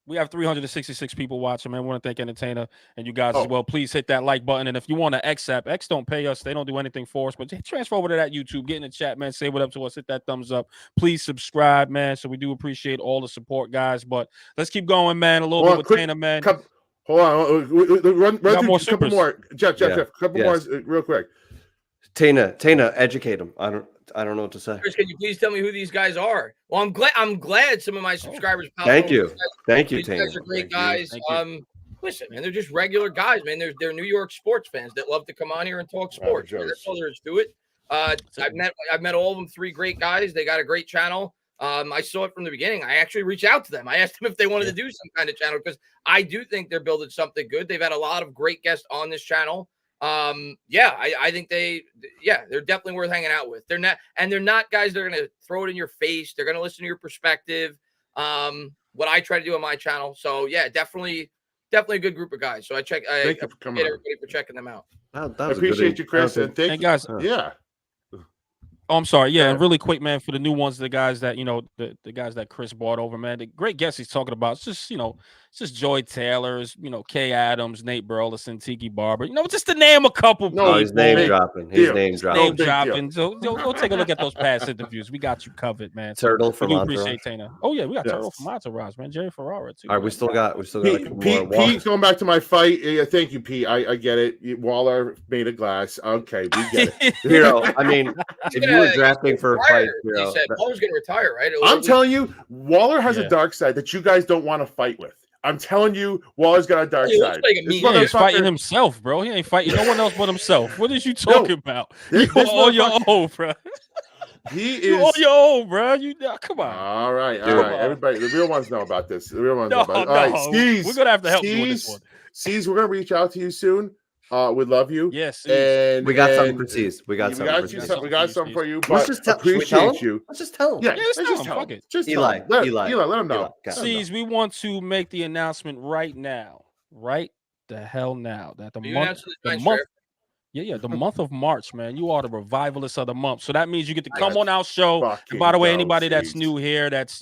We have 366 people watching, man. We want to thank Entertainah and you guys Oh. as well. Please hit that like button. And if you want to X app, X don't pay us. They don't do anything for us. But transfer over to that YouTube. Get in the chat, man. Say what up to us. Hit that thumbs up. Please subscribe, man. So we do appreciate all the support, guys. But let's keep going, man. A little bit with Tana, man. Hold on. Run through more a couple more. Jeff, a couple more real quick. Tana, educate them. I don't know what to say. Chris, can you please tell me who these guys are? Well, I'm glad some of my subscribers. Thank you, Tana. These guys are great guys. Listen, man, they're just regular guys, man. They're New York sports fans that love to come on here and talk sports. That's all there is to it. I've met all of them. 3 great guys. They got a great channel. I saw it from the beginning. I actually reached out to them. I asked them if they wanted to do some kind of channel because I do think they're building something good. They've had a lot of great guests on this channel. I think they're definitely worth hanging out with. They're not guys that are going to throw it in your face. They're going to listen to your perspective. What I try to do on my channel. So yeah, definitely a good group of guys. So I appreciate everybody for checking them out. I appreciate you, Chris. And thank you guys. Yeah. Oh, I'm sorry. Yeah, and really quick, man, for the new ones, the guys that, the guys that Chris brought over, man, the great guests he's talking about. It's just, it's just Joy Taylor's, Kay Adams, Nate Burleson, Tiki Barber, just to name a couple. No, he's name dropping. He's name dropping. So go take a look at those past interviews. We got you covered, man. Turtle from Entourage. Appreciate Tana. Oh yeah, we got Turtle from Entourage, man. Jerry Ferrara too. All right, we still got Pete, going back to my fight. Yeah, thank you, Pete. I get it. Waller made of glass. Okay, we get it. Hero, I mean, if you were drafting for a fight, Hero, he said Waller's going to retire, right? I'm telling you, Waller has a dark side that you guys don't want to fight with. I'm telling you, Waller's got a dark side. He's fighting himself, bro. He ain't fighting no one else but himself. What is you talking about? You on your own, bro. He is you on your own, bro. Come on. All right. Everybody, the real ones know about this. The real ones know about it. All right, Steez, we're gonna have to help you with this one. Steez, we're gonna reach out to you soon. We love you. Yes, and we got something for Steez. We got something for you. Let's just appreciate you. Let's just tell him. Yeah, let's just tell him. Just Eli, let him know. Steez, we want to make the announcement right now. Right the hell now that the month. The month of March, man. You are the revivalists of the month. So that means you get to come on our show. And by the way, anybody that's new here, that's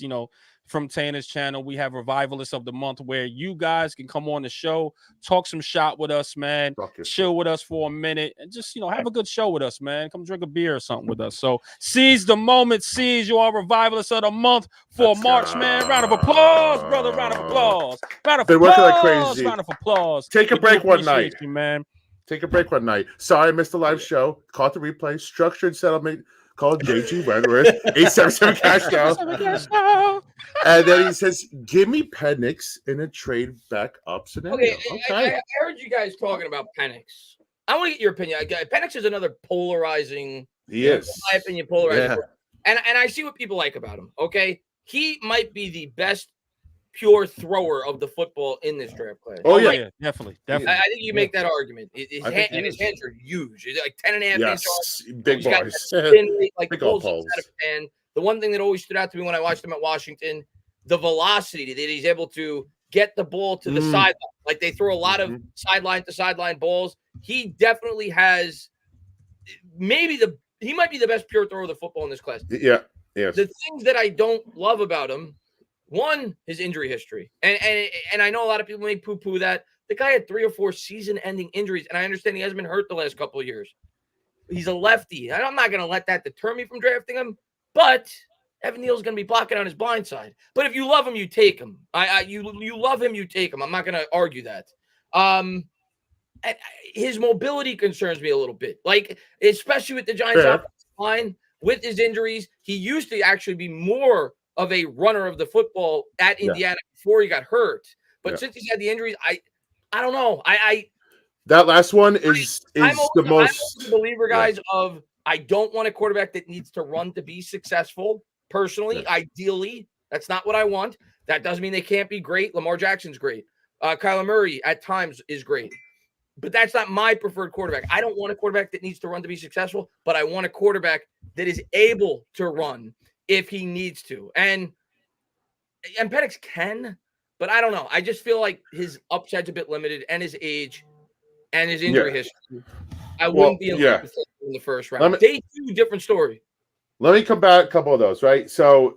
from Tana's channel, we have Revivalists of the Month where you guys can come on the show, talk some shop with us, man, chill with us for a minute, and just, have a good show with us, man. Come drink a beer or something with us. So seize the moment. Seize. You are Revivalists of the Month for March, man. Round of applause, brother. Round of applause. Round of They're applause. working like crazy. Round of applause. Take a break one night. You, man. Take a break one night. Sorry, I missed the live show. Caught the replay. Structured settlement. Called JG Wentworth, 877 cash now. And then he says, give me Penix in a trade back up scenario. Okay. I heard you guys talking about Penix. I want to get your opinion. Penix is another polarizing. He is. In my opinion, polarizing. Yeah. And I see what people like about him. Okay. He might be the best pure thrower of the football in this draft class. Oh, yeah, definitely. I think you make that argument. His hands are huge. He's like 10.5 inches. Big boys. Big old poles. And the one thing that always stood out to me when I watched him at Washington, the velocity that he's able to get the ball to the sideline. Like they throw a lot of sideline to sideline balls. He definitely has he might be the best pure thrower of the football in this class. Yeah. Yes. The things that I don't love about him, one, his injury history. And I know a lot of people may poo-poo that. The guy had 3 or 4 season-ending injuries, and I understand he hasn't been hurt the last couple of years. He's a lefty. I'm not going to let that deter me from drafting him, but Evan Neal's going to be blocking on his blind side. But if you love him, you take him. You love him, you take him. I'm not going to argue that. His mobility concerns me a little bit, like especially with the Giants' offensive line, with his injuries. He used to actually be more of a runner of the football at Indiana before he got hurt. But since he's had the injuries, I don't know. That last one is I'm the most a believer, guys, of I don't want a quarterback that needs to run to be successful. Personally, ideally, that's not what I want. That doesn't mean they can't be great. Lamar Jackson's great. Kyler Murray at times is great. But that's not my preferred quarterback. I don't want a quarterback that needs to run to be successful, but I want a quarterback that is able to run if he needs to. And Penix can, but I don't know. I just feel like his upside's a bit limited, and his age and his injury history. I wouldn't be in the first round. Day 2, different story. Let me come back a couple of those, right? So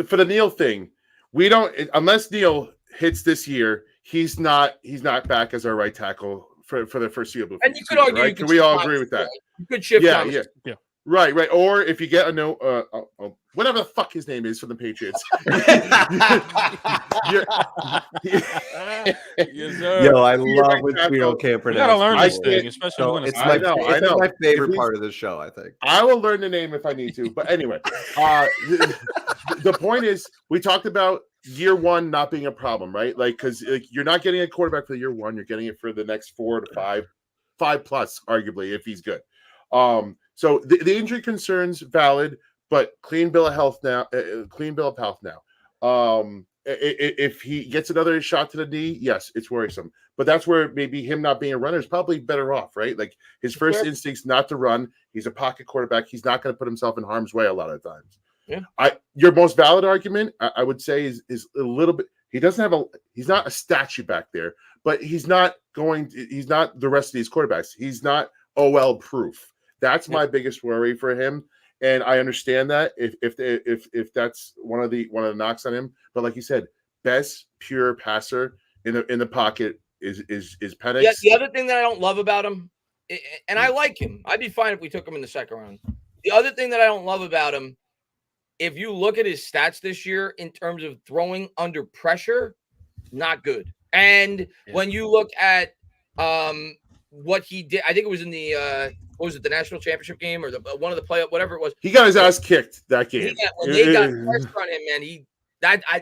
for the Neal thing, we don't, unless Neal hits this year, he's not back as our right tackle for the foreseeable future. And you could argue, right? Can we all agree with that? You could shift. Yeah. Right. Or if you get whatever the fuck his name is from the Patriots. Yes, sir. Yo, I love when Tito can't pronounce. You gotta learn this people. thing, especially So when it's I know. my favorite part of the show, I think. I will learn the name if I need to. But anyway, the point is, we talked about year one not being a problem, right? Like, because you're not getting a quarterback for year one, you're getting it for the next 4 to 5 plus, arguably, if he's good. So the injury concerns valid, but clean bill of health now. If he gets another shot to the knee, yes, it's worrisome. But that's where maybe him not being a runner is probably better off, right? Like his first instinct's not to run. He's a pocket quarterback. He's not going to put himself in harm's way a lot of times. Yeah. Your most valid argument, I would say, is a little bit. He's not a statue back there, but he's not the rest of these quarterbacks. He's not OL proof. That's my biggest worry for him, and I understand that if that's one of the knocks on him. But like you said, best pure passer in the pocket is Penix. Yeah, the other thing that I don't love about him, and I like him, I'd be fine if we took him in the second round. The other thing that I don't love about him, if you look at his stats this year in terms of throwing under pressure, not good. And when you look at what he did, I think it was in the what was it, the national championship game or one of the playoff, whatever it was. He got his ass kicked that game. When they got pressure on him, man,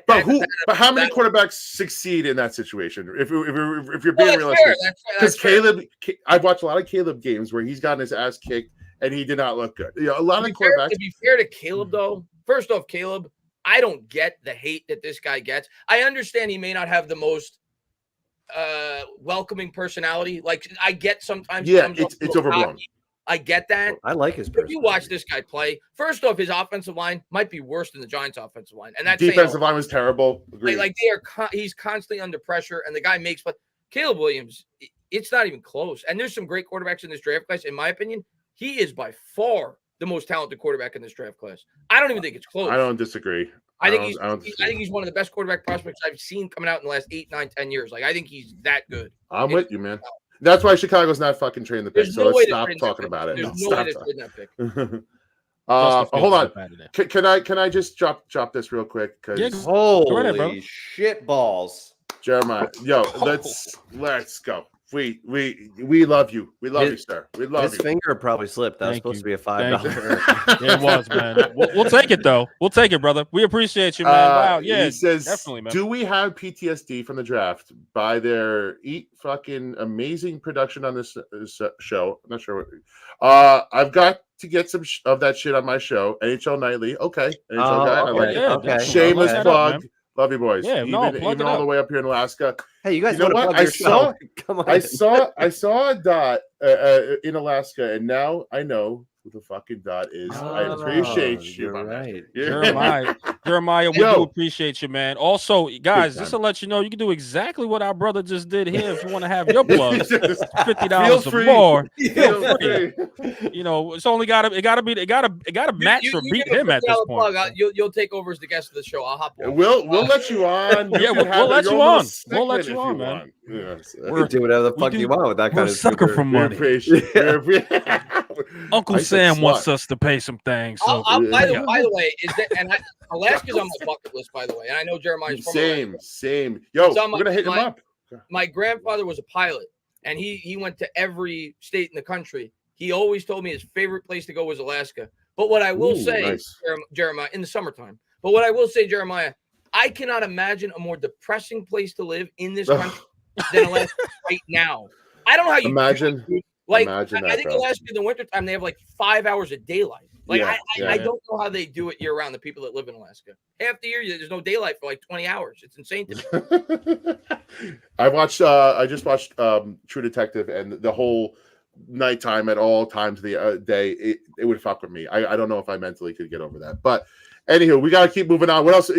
But how many quarterbacks succeed in that situation? If you're being realistic, because Caleb, I've watched a lot of Caleb games where he's gotten his ass kicked and he did not look good. A lot of quarterbacks. To be fair to Caleb, though, first off, Caleb, I don't get the hate that this guy gets. I understand he may not have the most welcoming personality. Like I get sometimes. Yeah, it's overblown. I get that. I like his personality. If you watch this guy play, first off, his offensive line might be worse than the Giants' offensive line, and that defensive line was terrible. Like they are, he's constantly under pressure, and the guy makes. But Caleb Williams, it's not even close. And there's some great quarterbacks in this draft class. In my opinion, he is by far the most talented quarterback in this draft class. I don't even think it's close. I don't disagree. I think he's one of the best quarterback prospects I've seen coming out in the last 8, 9, 10 years. Like I think he's that good. I'm with you, man. That's why Chicago's not fucking trading the pick. So let's stop talking about it. There's no way to trade that pick. Hold on. Can I just drop this real quick? Holy shit balls, Jeremiah. Yo, let's go. We love you. We love you, sir. We love you. His finger probably slipped. That was supposed to be a $5. Yeah, it was, man. We'll take it though. We'll take it, brother. We appreciate you, man. Wow. Yeah, he says, definitely, man. Do we have PTSD from the draft by their fucking amazing production on this show? I'm not sure what. I've got to get some of that shit on my show. NHL Nightly. Okay. NHL guy. I like it. Okay. Shameless plug. Love you, boys. Yeah, even all the way up here in Alaska. Hey, you guys know what? I saw a dot in Alaska, and now I know who the fucking dot is. I appreciate you. You're right. Jeremiah, we do appreciate you, man. Also, guys, just to let you know, you can do exactly what our brother just did here. If you want to have your plugs, $50 or more. Feel free. You know, it's only gotta match or beat him at this point. You'll take over as the guest of the show. I'll hop on. We'll let you on. Yeah, we'll let you on. We'll let you on, man. Yes. We do whatever the fuck you want with that kind of sucker for money. Uncle Sam wants us to pay some things. So. By the way, Alaska's on my bucket list, by the way, and I know Jeremiah's from same. Yo, we're gonna hit him up. My grandfather was a pilot, and he went to every state in the country. He always told me his favorite place to go was Alaska. But what I will say, Jeremiah, in the summertime. But what I will say, Jeremiah, I cannot imagine a more depressing place to live in this country than Alaska right now. I don't know how you imagine. I think Alaska in the wintertime, they have like 5 hours of daylight. Like I don't know how they do it year round. The people that live in Alaska, half the year there's no daylight for like 20 hours. It's insane to me. I just watched True Detective, and the whole nighttime at all times of the day, it would fuck with me. I don't know if I mentally could get over that. But Anywho, we gotta keep moving on. What else?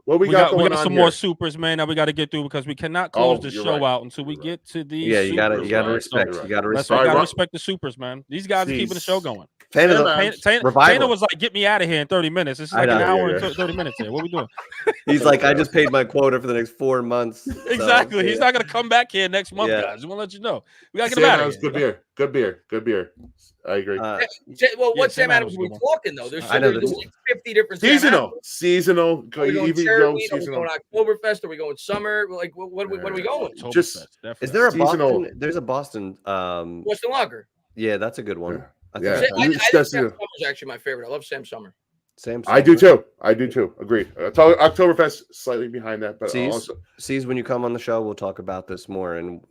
What we got going we got on some here? more supers, man, that we got to get through because we cannot close the you're show right. out until we get to these. Yeah, you gotta supers, right? respect. So You gotta we respect. gotta respect the supers, man. These guys are keeping the show going. Tana was like, "Get me out of here in 30 minutes." This is like an hour and 30 minutes here. What are we doing? He's like, I just paid my quota for the next 4 months. Exactly. So, He's not gonna come back here next month, guys. I want to let you know. We gotta get him out of here. Good beer. I agree. What Sam Adams were we talking though? There's 50 different seasonal. Are we going cherry? Are we going Oktoberfest? Are we going summer? Like, what are we going? Is there a Boston? There's a Boston. Boston Lager. Yeah, that's a good one. I think Sam Summer's actually my favorite. I love Sam Summer. I do too. Agree. Oktoberfest slightly behind that, but Sees when you come on the show, we'll talk about this more. And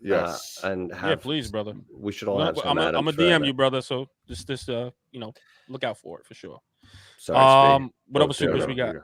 please, brother. We should all have. I'm a DM you, brother. So just look out for it for sure. Sorry, what other supers we got?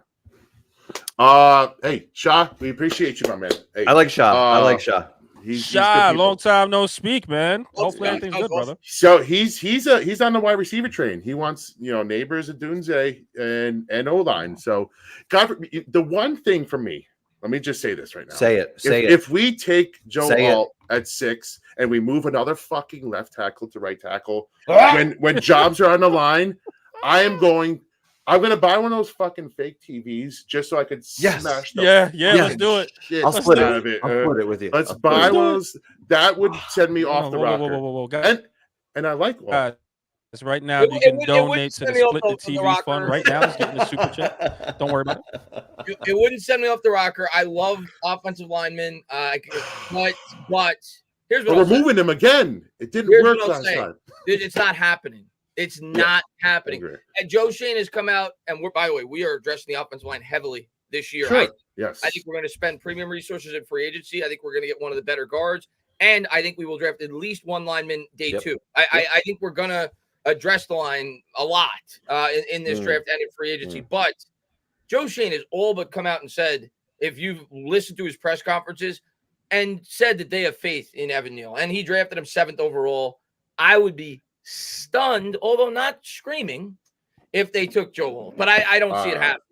Hey, Shah, we appreciate you, my man. Hey, I like Shah. He's long time no speak, man. Hopefully everything's good, brother. So he's on the wide receiver train. He wants Neighbors at Dunze and O-line. So the one thing for me, let me just say this right now. Say it. If we take Joe Alt at 6 and we move another fucking left tackle to right tackle, when jobs are on the line, I'm gonna buy one of those fucking fake TVs just so I could smash them. Yeah, let's do it. I'll split it. I'll split it with you. Let's buy one of those. That would send me off the rocker. Whoa. And I like one. Right now, you can donate to the Split the TV fund. Right now, it's getting a super chat. Don't worry about it. It wouldn't send me off the rocker. I love offensive linemen, but here's what we're moving them again. It didn't work last time. Dude, it's not happening. It's not happening. And Joe Shane has come out, and by the way, we are addressing the offensive line heavily this year. Sure. I think we're going to spend premium resources in free agency. I think we're going to get one of the better guards, and I think we will draft at least one lineman day 2. I think we're going to address the line a lot in this draft and in free agency. But Joe Shane has all but come out and said, if you've listened to his press conferences, and said that they have faith in Evan Neal, and he drafted him 7th overall, I would be stunned, although not screaming, if they took Joe Alt. But I don't see it happen.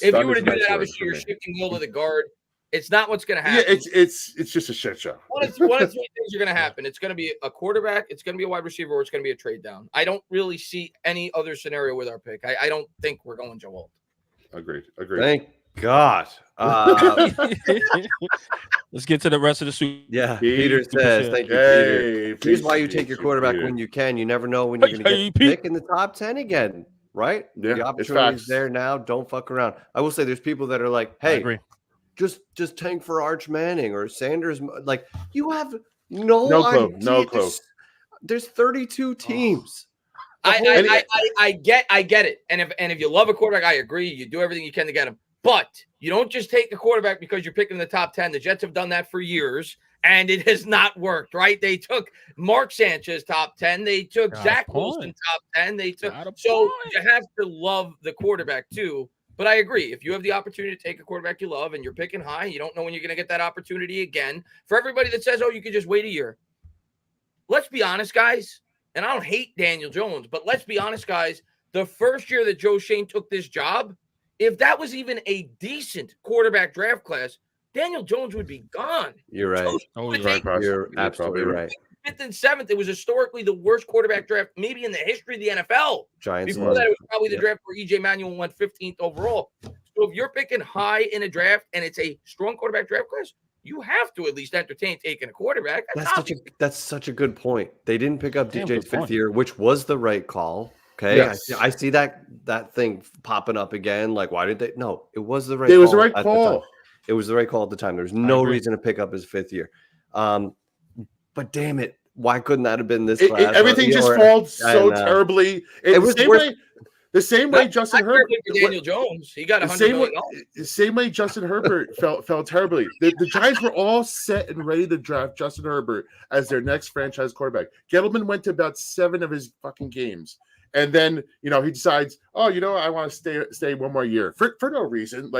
If you were to do that, obviously you're shifting Neal to the guard. It's not what's going to happen. Yeah, it's just a shit show. One of 3 things are going to happen. It's going to be a quarterback, it's going to be a wide receiver, or it's going to be a trade down. I don't really see any other scenario with our pick. I don't think we're going Joe Alt. Agreed. Thank God. Let's get to the rest of the suit. Yeah, Peter says, thank you, Peter. Here's why you take your quarterback when you can. You never know when you're going to get pick in the top 10 again, right? Yeah, the opportunity is there now. Don't fuck around. I will say there's people that are like, hey, just tank for Arch Manning or Sanders. Like, you have no idea. No clue. There's 32 teams. I get it. And if you love a quarterback, I agree. You do everything you can to get him. But you don't just take a quarterback because you're picking the top 10. The Jets have done that for years, and it has not worked, right? They took Mark Sanchez top 10. They took Zach Wilson top 10. They took you have to love the quarterback too. But I agree. If you have the opportunity to take a quarterback you love and you're picking high, you don't know when you're going to get that opportunity again. For everybody that says, oh, you could just wait a year. Let's be honest, guys. And I don't hate Daniel Jones, but let's be honest, guys. The first year that Joe Shane took this job, if that was even a decent quarterback draft class, Daniel Jones would be gone. You're right. You're absolutely right. 5th and 7th, it was historically the worst quarterback draft maybe in the history of the NFL. Giants. Before that, it was probably the draft where E.J. Manuel went 15th overall. So if you're picking high in a draft and it's a strong quarterback draft class, you have to at least entertain taking a quarterback. That's such a good point. They didn't pick up DJ's 5th year, which was the right call. Okay, yes. I see that thing popping up again. Like, why did they? No, it was the right. It was the right call. It was the right call at the time. There's no reason to pick up his 5th year. But damn it, why couldn't that have been this class? Everything just falls so terribly. It was the same way Justin Herbert. Daniel Jones, he got $100 million. The same way Justin Herbert fell terribly. The Giants were all set and ready to draft Justin Herbert as their next franchise quarterback. Gettleman went to about 7 of his fucking games. And then, he decides, I want to stay one more year for no reason,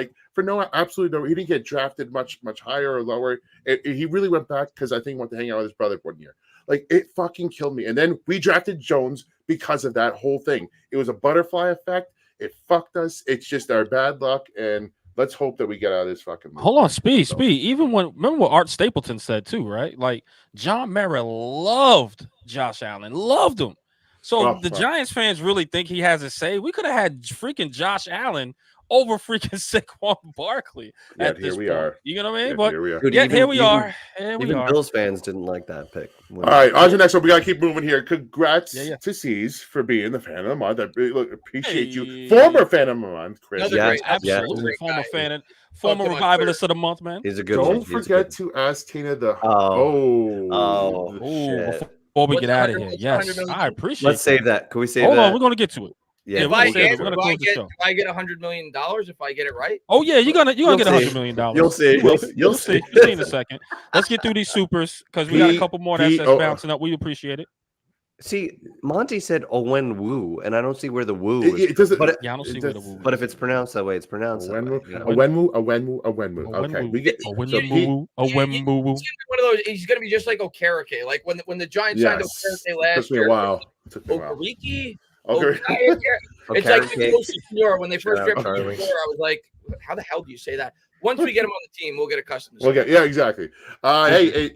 absolutely no. He didn't get drafted much higher or lower. He really went back because I think he wanted to hang out with his brother 1 year. It fucking killed me. And then we drafted Jones because of that whole thing. It was a butterfly effect. It fucked us. It's just our bad luck, and let's hope that we get out of this fucking movie. Hold on, Speed. Even remember what Art Stapleton said too, right? Like John Mara loved Josh Allen, loved him. So the Giants fans really think he has a say. We could have had freaking Josh Allen over freaking Saquon Barkley at this point. You know what I mean? But here we are. Dude, here we are. Even Bills fans didn't like that pick. All right, on to the next one. We gotta keep moving here. Congrats to C's for being the fan of the month. I appreciate you, former fan of the month, Chris. Absolutely, former revivalist of the month, man. He's a good Don't one. forget to ask Tina the shit. Before we get out of here, yes, I appreciate. Let's save that. Can we save Hold that? on, we're gonna get to it. Yeah, if I get $100 million if I get it right. Oh yeah, you're gonna get $100 million. You'll see. You'll see. You'll see in a second. Let's get through these supers because we got a couple more that's bouncing up. We appreciate it. See, Monty said Owen Woo, and I don't see where the woo is. It doesn't. I don't see where the woo. But if it's pronounced that way, it's pronounced that way. Owenwu. Okay, we get Owenwu. One of those. He's gonna be just like Okereke. Like when the Giants signed Okereke last year. Okereke. It's like when they first drafted Senor, I was like, how the hell do you say that? Once we get him on the team, we'll get accustomed to it. Yeah, exactly. Hey,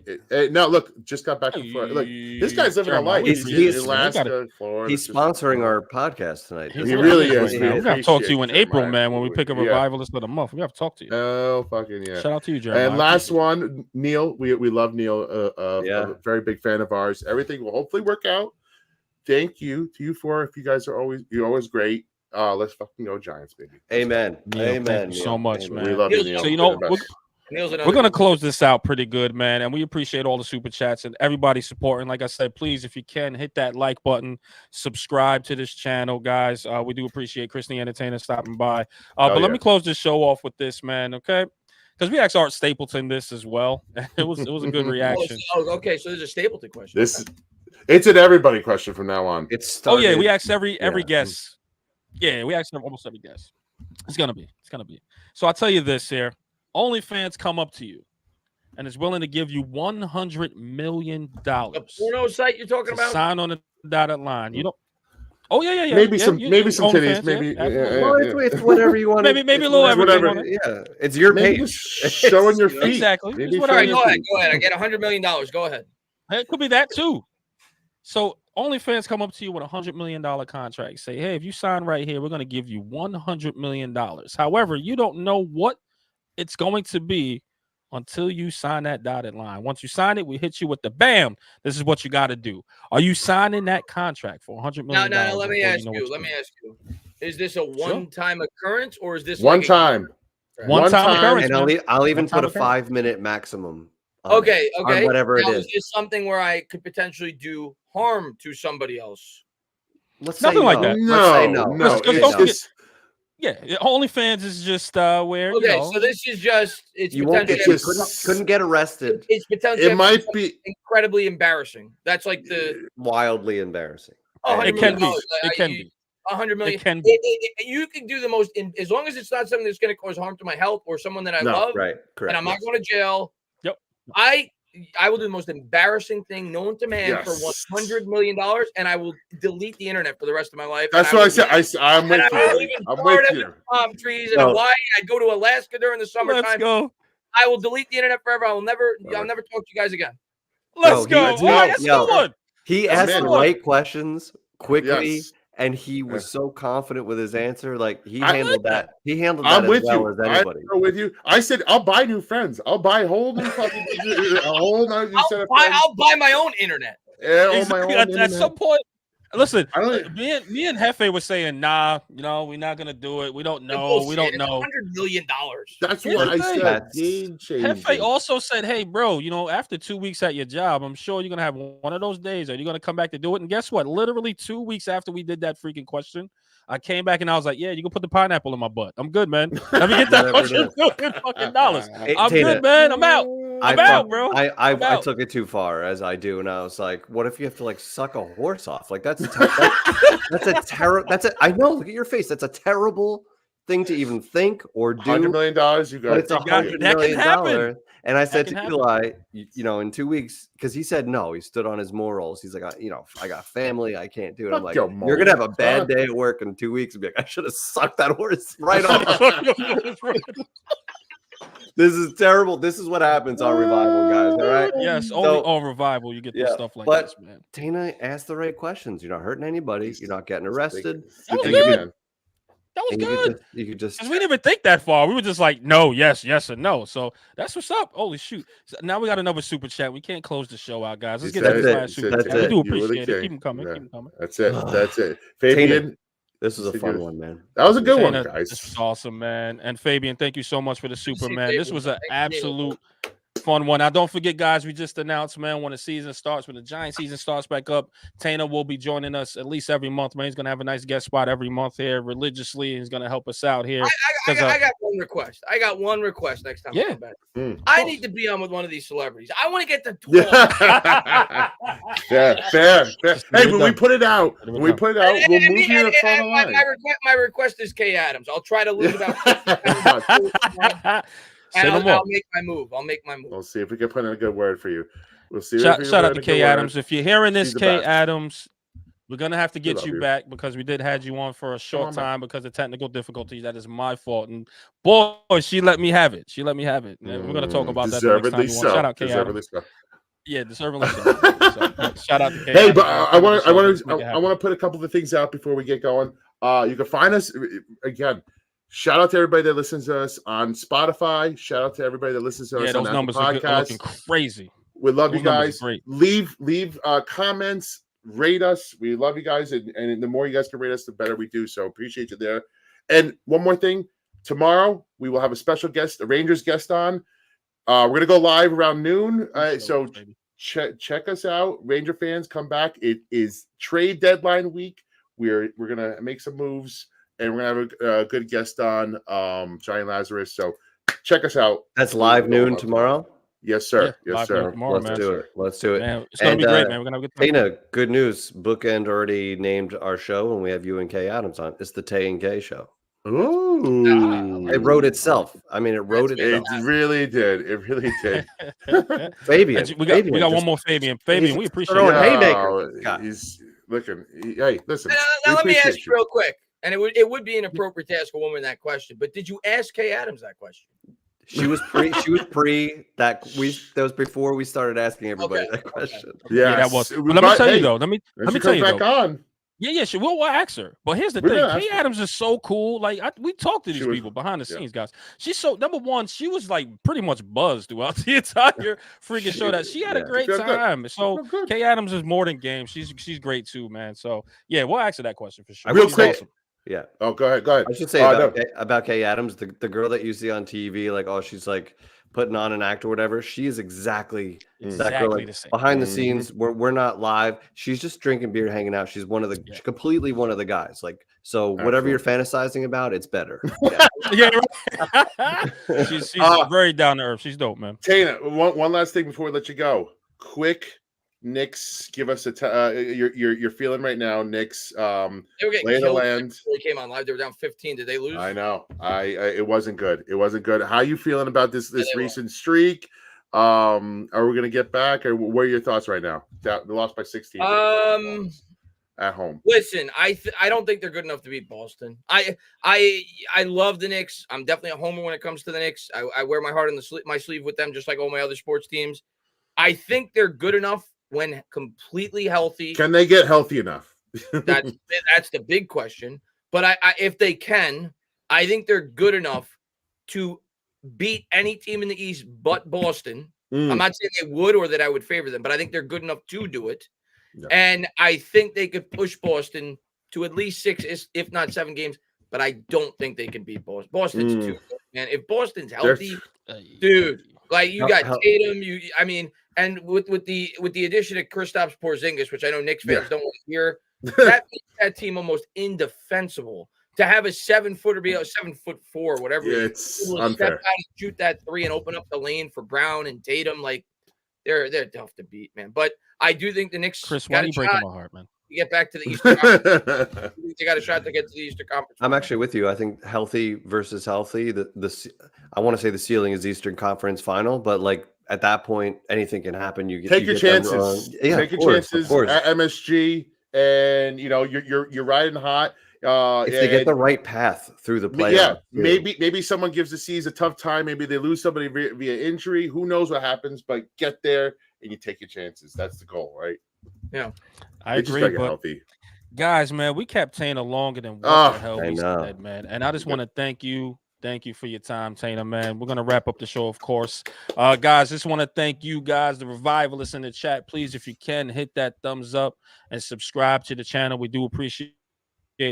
now look, just got back from Florida. Look, this guy's living a life. He's Alaska, Florida. He's sponsoring our podcast tonight. He really is. We got to talk to you in April, man, when we pick a revivalist of the month. We have to talk to you. Oh, fucking yeah. Shout out to you, Jeremy. And last one, Neil. We love Neil. A very big fan of ours. Everything will hopefully work out. Thank you to you four. If you guys are always great. Let's fucking go Giants, baby. Amen. Amen. Thank you so much, man. We love you, Neil. So we're gonna close this out pretty good, man. And we appreciate all the super chats and everybody supporting. Like I said, please, if you can, hit that like button, subscribe to this channel, guys. We do appreciate Christy Entertainah stopping by. But let me close this show off with this, man. Okay. Because we asked Art Stapleton this as well. It was a good reaction. Okay, so there's a Stapleton question. It's an everybody question from now on. We asked every guest. Yeah, we asked almost every guest. It's gonna be. So I'll tell you this here. OnlyFans come up to you and is willing to give you $100 million. The porno site you're talking about? Sign on the dotted line. You don't. Oh yeah. Maybe some titties. Maybe it's whatever you want. Maybe a little everything. Yeah, it's your page. Showing your feet. Exactly. All right, go ahead. I get $100 million. Go ahead. It could be that too. So OnlyFans come up to you with $100 million contract. Say, hey, if you sign right here, we're going to give you $100 million. However, you don't know what it's going to be until you sign that dotted line. Once you sign it, we hit you with the bam. This is what you got to do. Are you signing that contract for $100 million? No. Let me ask you. Is this a one-time occurrence or is this one time? One-time occurrence. And I'll even put a 5-minute maximum. Okay. Whatever it is. Is this something where I could potentially do harm to somebody else? Nothing like that. No. Yeah, OnlyFans is just where. So this is just you won't couldn't get arrested. It's potentially. It might be incredibly embarrassing. That's like the wildly embarrassing. It can be. It can be. $100 million. It can be. You can do the most, as long as it's not something that's going to cause harm to my health or someone that I love. Right. Correct. And I'm not going to jail. Yep. I will do the most embarrassing thing known to man for $100 million, and I will delete the internet for the rest of my life. That's what I said. I'm with you. I'm with you. Palm trees in Hawaii. I'd go to Alaska during the summertime. Let's go. I will delete the internet forever. I'll never talk to you guys again. Let's go. That's good. He asked the right questions quickly. Yes. And he was so confident with his answer, like he handled that. He handled that as well as anybody. I'm with you. I said, I'll buy new friends. I'll buy whole new fucking I'll buy my own internet. Yeah, my own internet. At some point, listen. Me and Hefe was saying, nah, we're not gonna do it. We don't know. We don't know. $100 million. That's what I said. Hefe also said, hey, bro, after 2 weeks at your job, I'm sure you're gonna have one of those days. Are you gonna come back to do it? And guess what? Literally 2 weeks after we did that freaking question, I came back and I was like, yeah, you can put the pineapple in my butt. I'm good, man. Let me get that $100 million fucking dollars. I'm good, man. I'm out. I'm out, bro. I took it too far, as I do, and I was like, what if you have to like suck a horse off? Like that's a terrible. I know. Look at your face. That's a terrible thing to even think or do. $100 million, you got. But it's $100 million. And I said to happen. Eli, in 2 weeks, because he said no, he stood on his morals. He's like, I got family, I can't do it. I'm like, you're gonna have a bad day at work in 2 weeks and be like, I should have sucked that horse right off. This is terrible. This is what happens on Revival, guys. All right. Yes, only on Revival you get this stuff like this, man. Tina asked the right questions. You're not hurting anybody. You're not getting arrested. That was good. That was good. You could just. We didn't even think that far. We were just like, no, yes, and no. So that's what's up. Holy shoot! So now we got another super chat. We can't close the show out, guys. Let's get to this last super chat. We do appreciate it. Keep them coming. Keep them coming. That's it. That's it. Fabian, this was a fun one, man. That was a good one, guys. This was awesome, man. And Fabian, thank you so much for the super, man. This was an absolute fun one. Now, don't forget, guys, we just announced, man, when the season starts, when the Giant season starts back up, Entertainah will be joining us at least every month, man. He's going to have a nice guest spot every month here religiously. He's going to help us out here. I got one request. I got one request next time I come back. I need to be on with one of these celebrities. I want to get the talk. Fair. Hey, when we put it out, we'll move you to the front line. My request is Kay Adams. I'll try to lose about and I'll make my move. We'll see if we can put in a good word for you. We'll see. Shout out to Kay Adams. If you're hearing this, Kay Adams, we're gonna have to get you back because we did had you on for a short time because of technical difficulties. That is my fault. And boy, she let me have it. And we're gonna talk about that the next time you want. Shout out Kay Adams. Yeah, deservedly so. Shout out to Kay. Hey, but I want to put a couple of things out before we get going. You can find us again. Shout out to everybody that listens to us on Spotify. Shout out to everybody that listens to us on Apple Podcasts. Are looking crazy. We love you guys. Leave comments, rate us. We love you guys, and the more you guys can rate us, the better we do. So appreciate you there. And one more thing, tomorrow we will have a special guest, a Rangers guest on. We're gonna go live around noon. So check us out, Ranger fans. Come back. It is trade deadline week. We're gonna make some moves. And we're going to have a good guest on, Johnny Lazarus. So check us out. That's live noon tomorrow? Yes, sir. Yeah, yes, sir. Tomorrow, Let's do it. Man, it's going to be great, man. We're going to have a good time. Tina, good news. Bookend already named our show, and we have you and Kay Adams on. It's the Tay and Kay show. Ooh. It wrote itself. I mean, it wrote itself. It really did. It really did. Fabian. We got one more Fabian. Fabian, we appreciate it. Haymaker. He's looking. Hey, listen. Now let me ask you real quick. And it would be inappropriate to ask a woman that question, but did you ask Kay Adams that question? She was pre that was before we started asking everybody that question. Okay. Yeah, that was. But let me tell you though. Let me tell you back on. Yeah, we'll ask her. But here's the thing: Kay Adams is so cool. Like we talked to these people behind the scenes, guys. She's so number one. She was like pretty much buzzed throughout the entire freaking show. That she had a great time. So Kay Adams is more than game. She's great too, man. So yeah, we'll ask her that question for sure. Real quick. Awesome. Yeah. Oh, go ahead. I should say about Kay Adams, the girl that you see on TV, like, oh, she's like putting on an act or whatever. She is exactly that girl. Like, the same. Behind the scenes, we're not live. She's just drinking beer, hanging out. She's completely one of the guys. Like, so whatever you're fantasizing about, it's better. Yeah, right. she's very down to earth. She's dope, man. Tana, one last thing before we let you go. Quick. Knicks, give us you're feeling right now. Knicks, they were getting killed. They came on live. They were down 15. Did they lose? I know. It wasn't good. It wasn't good. How are you feeling about this recent streak? Are we gonna get back, or what are your thoughts right now? They lost by 16. At home. Listen, I don't think they're good enough to beat Boston. I love the Knicks. I'm definitely a homer when it comes to the Knicks. I wear my heart on my sleeve with them, just like all my other sports teams. I think they're good enough when completely healthy. Can they get healthy enough? That's the big question. But if they can, I think they're good enough to beat any team in the East but Boston. I'm not saying they would or that I would favor them, but I think they're good enough to do it. Yeah. And I think they could push Boston to at least 6, if not 7 games. But I don't think they can beat Boston. Boston's too good, man. If Boston's healthy, dude, like you got Tatum, and with the addition of Kristaps Porzingis, which I know Knicks fans don't want to hear, that makes that team almost indefensible. To have a 7-footer be a 7'4", whatever, it's unfair. Step out and shoot that 3 and open up the lane for Brown and Tatum, like they're tough to beat, man. But I do think the Knicks. Chris, why are you breaking my heart, man? to get back to the Eastern Conference? You got a shot to get to the Eastern Conference. I'm actually with you. I think healthy versus healthy. I want to say the ceiling is Eastern Conference Final, but like at that point, anything can happen. You take your chances. Yeah, take your chances at MSG, and you're riding hot. If they get the right path through the playoffs, yeah, maybe someone gives the C's a tough time. Maybe they lose somebody via injury. Who knows what happens? But get there and you take your chances. That's the goal, right? Yeah, I agree. But healthy. Guys, man, we kept Entertainah longer than what the hell we said, man. And I just want to thank you. Thank you for your time, Entertainah, man. We're going to wrap up the show, of course. Guys, just want to thank you guys, the revivalists in the chat. Please, if you can, hit that thumbs up and subscribe to the channel. We do appreciate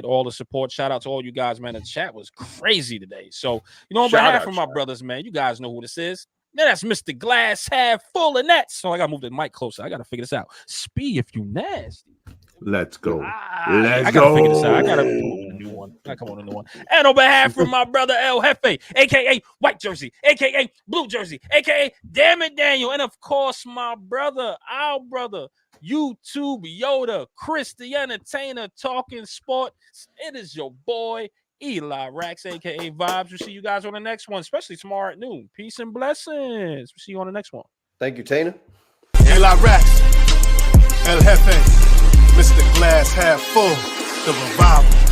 all the support. Shout out to all you guys, man. The chat was crazy today. So, on behalf of my brothers, man, you guys know who this is. Now that's Mr. Glass half full of nets. So I got to move the mic closer. I got to figure this out. Spee, if you nasty. Let's go. I gotta figure this out. I gotta come on with a new one. And on behalf of my brother El Jefe, aka White Jersey, aka Blue Jersey, aka Damn It Daniel, and of course my brother, our brother, YouTube Yoda, Chris the Entertainer, talking sports. It is your boy Eli Rax, aka Vibes. We'll see you guys on the next one, especially tomorrow at noon. Peace and blessings. We'll see you on the next one. Thank you, Tana. Eli Rax, El Jefe, Mr. Glass half full, the revival.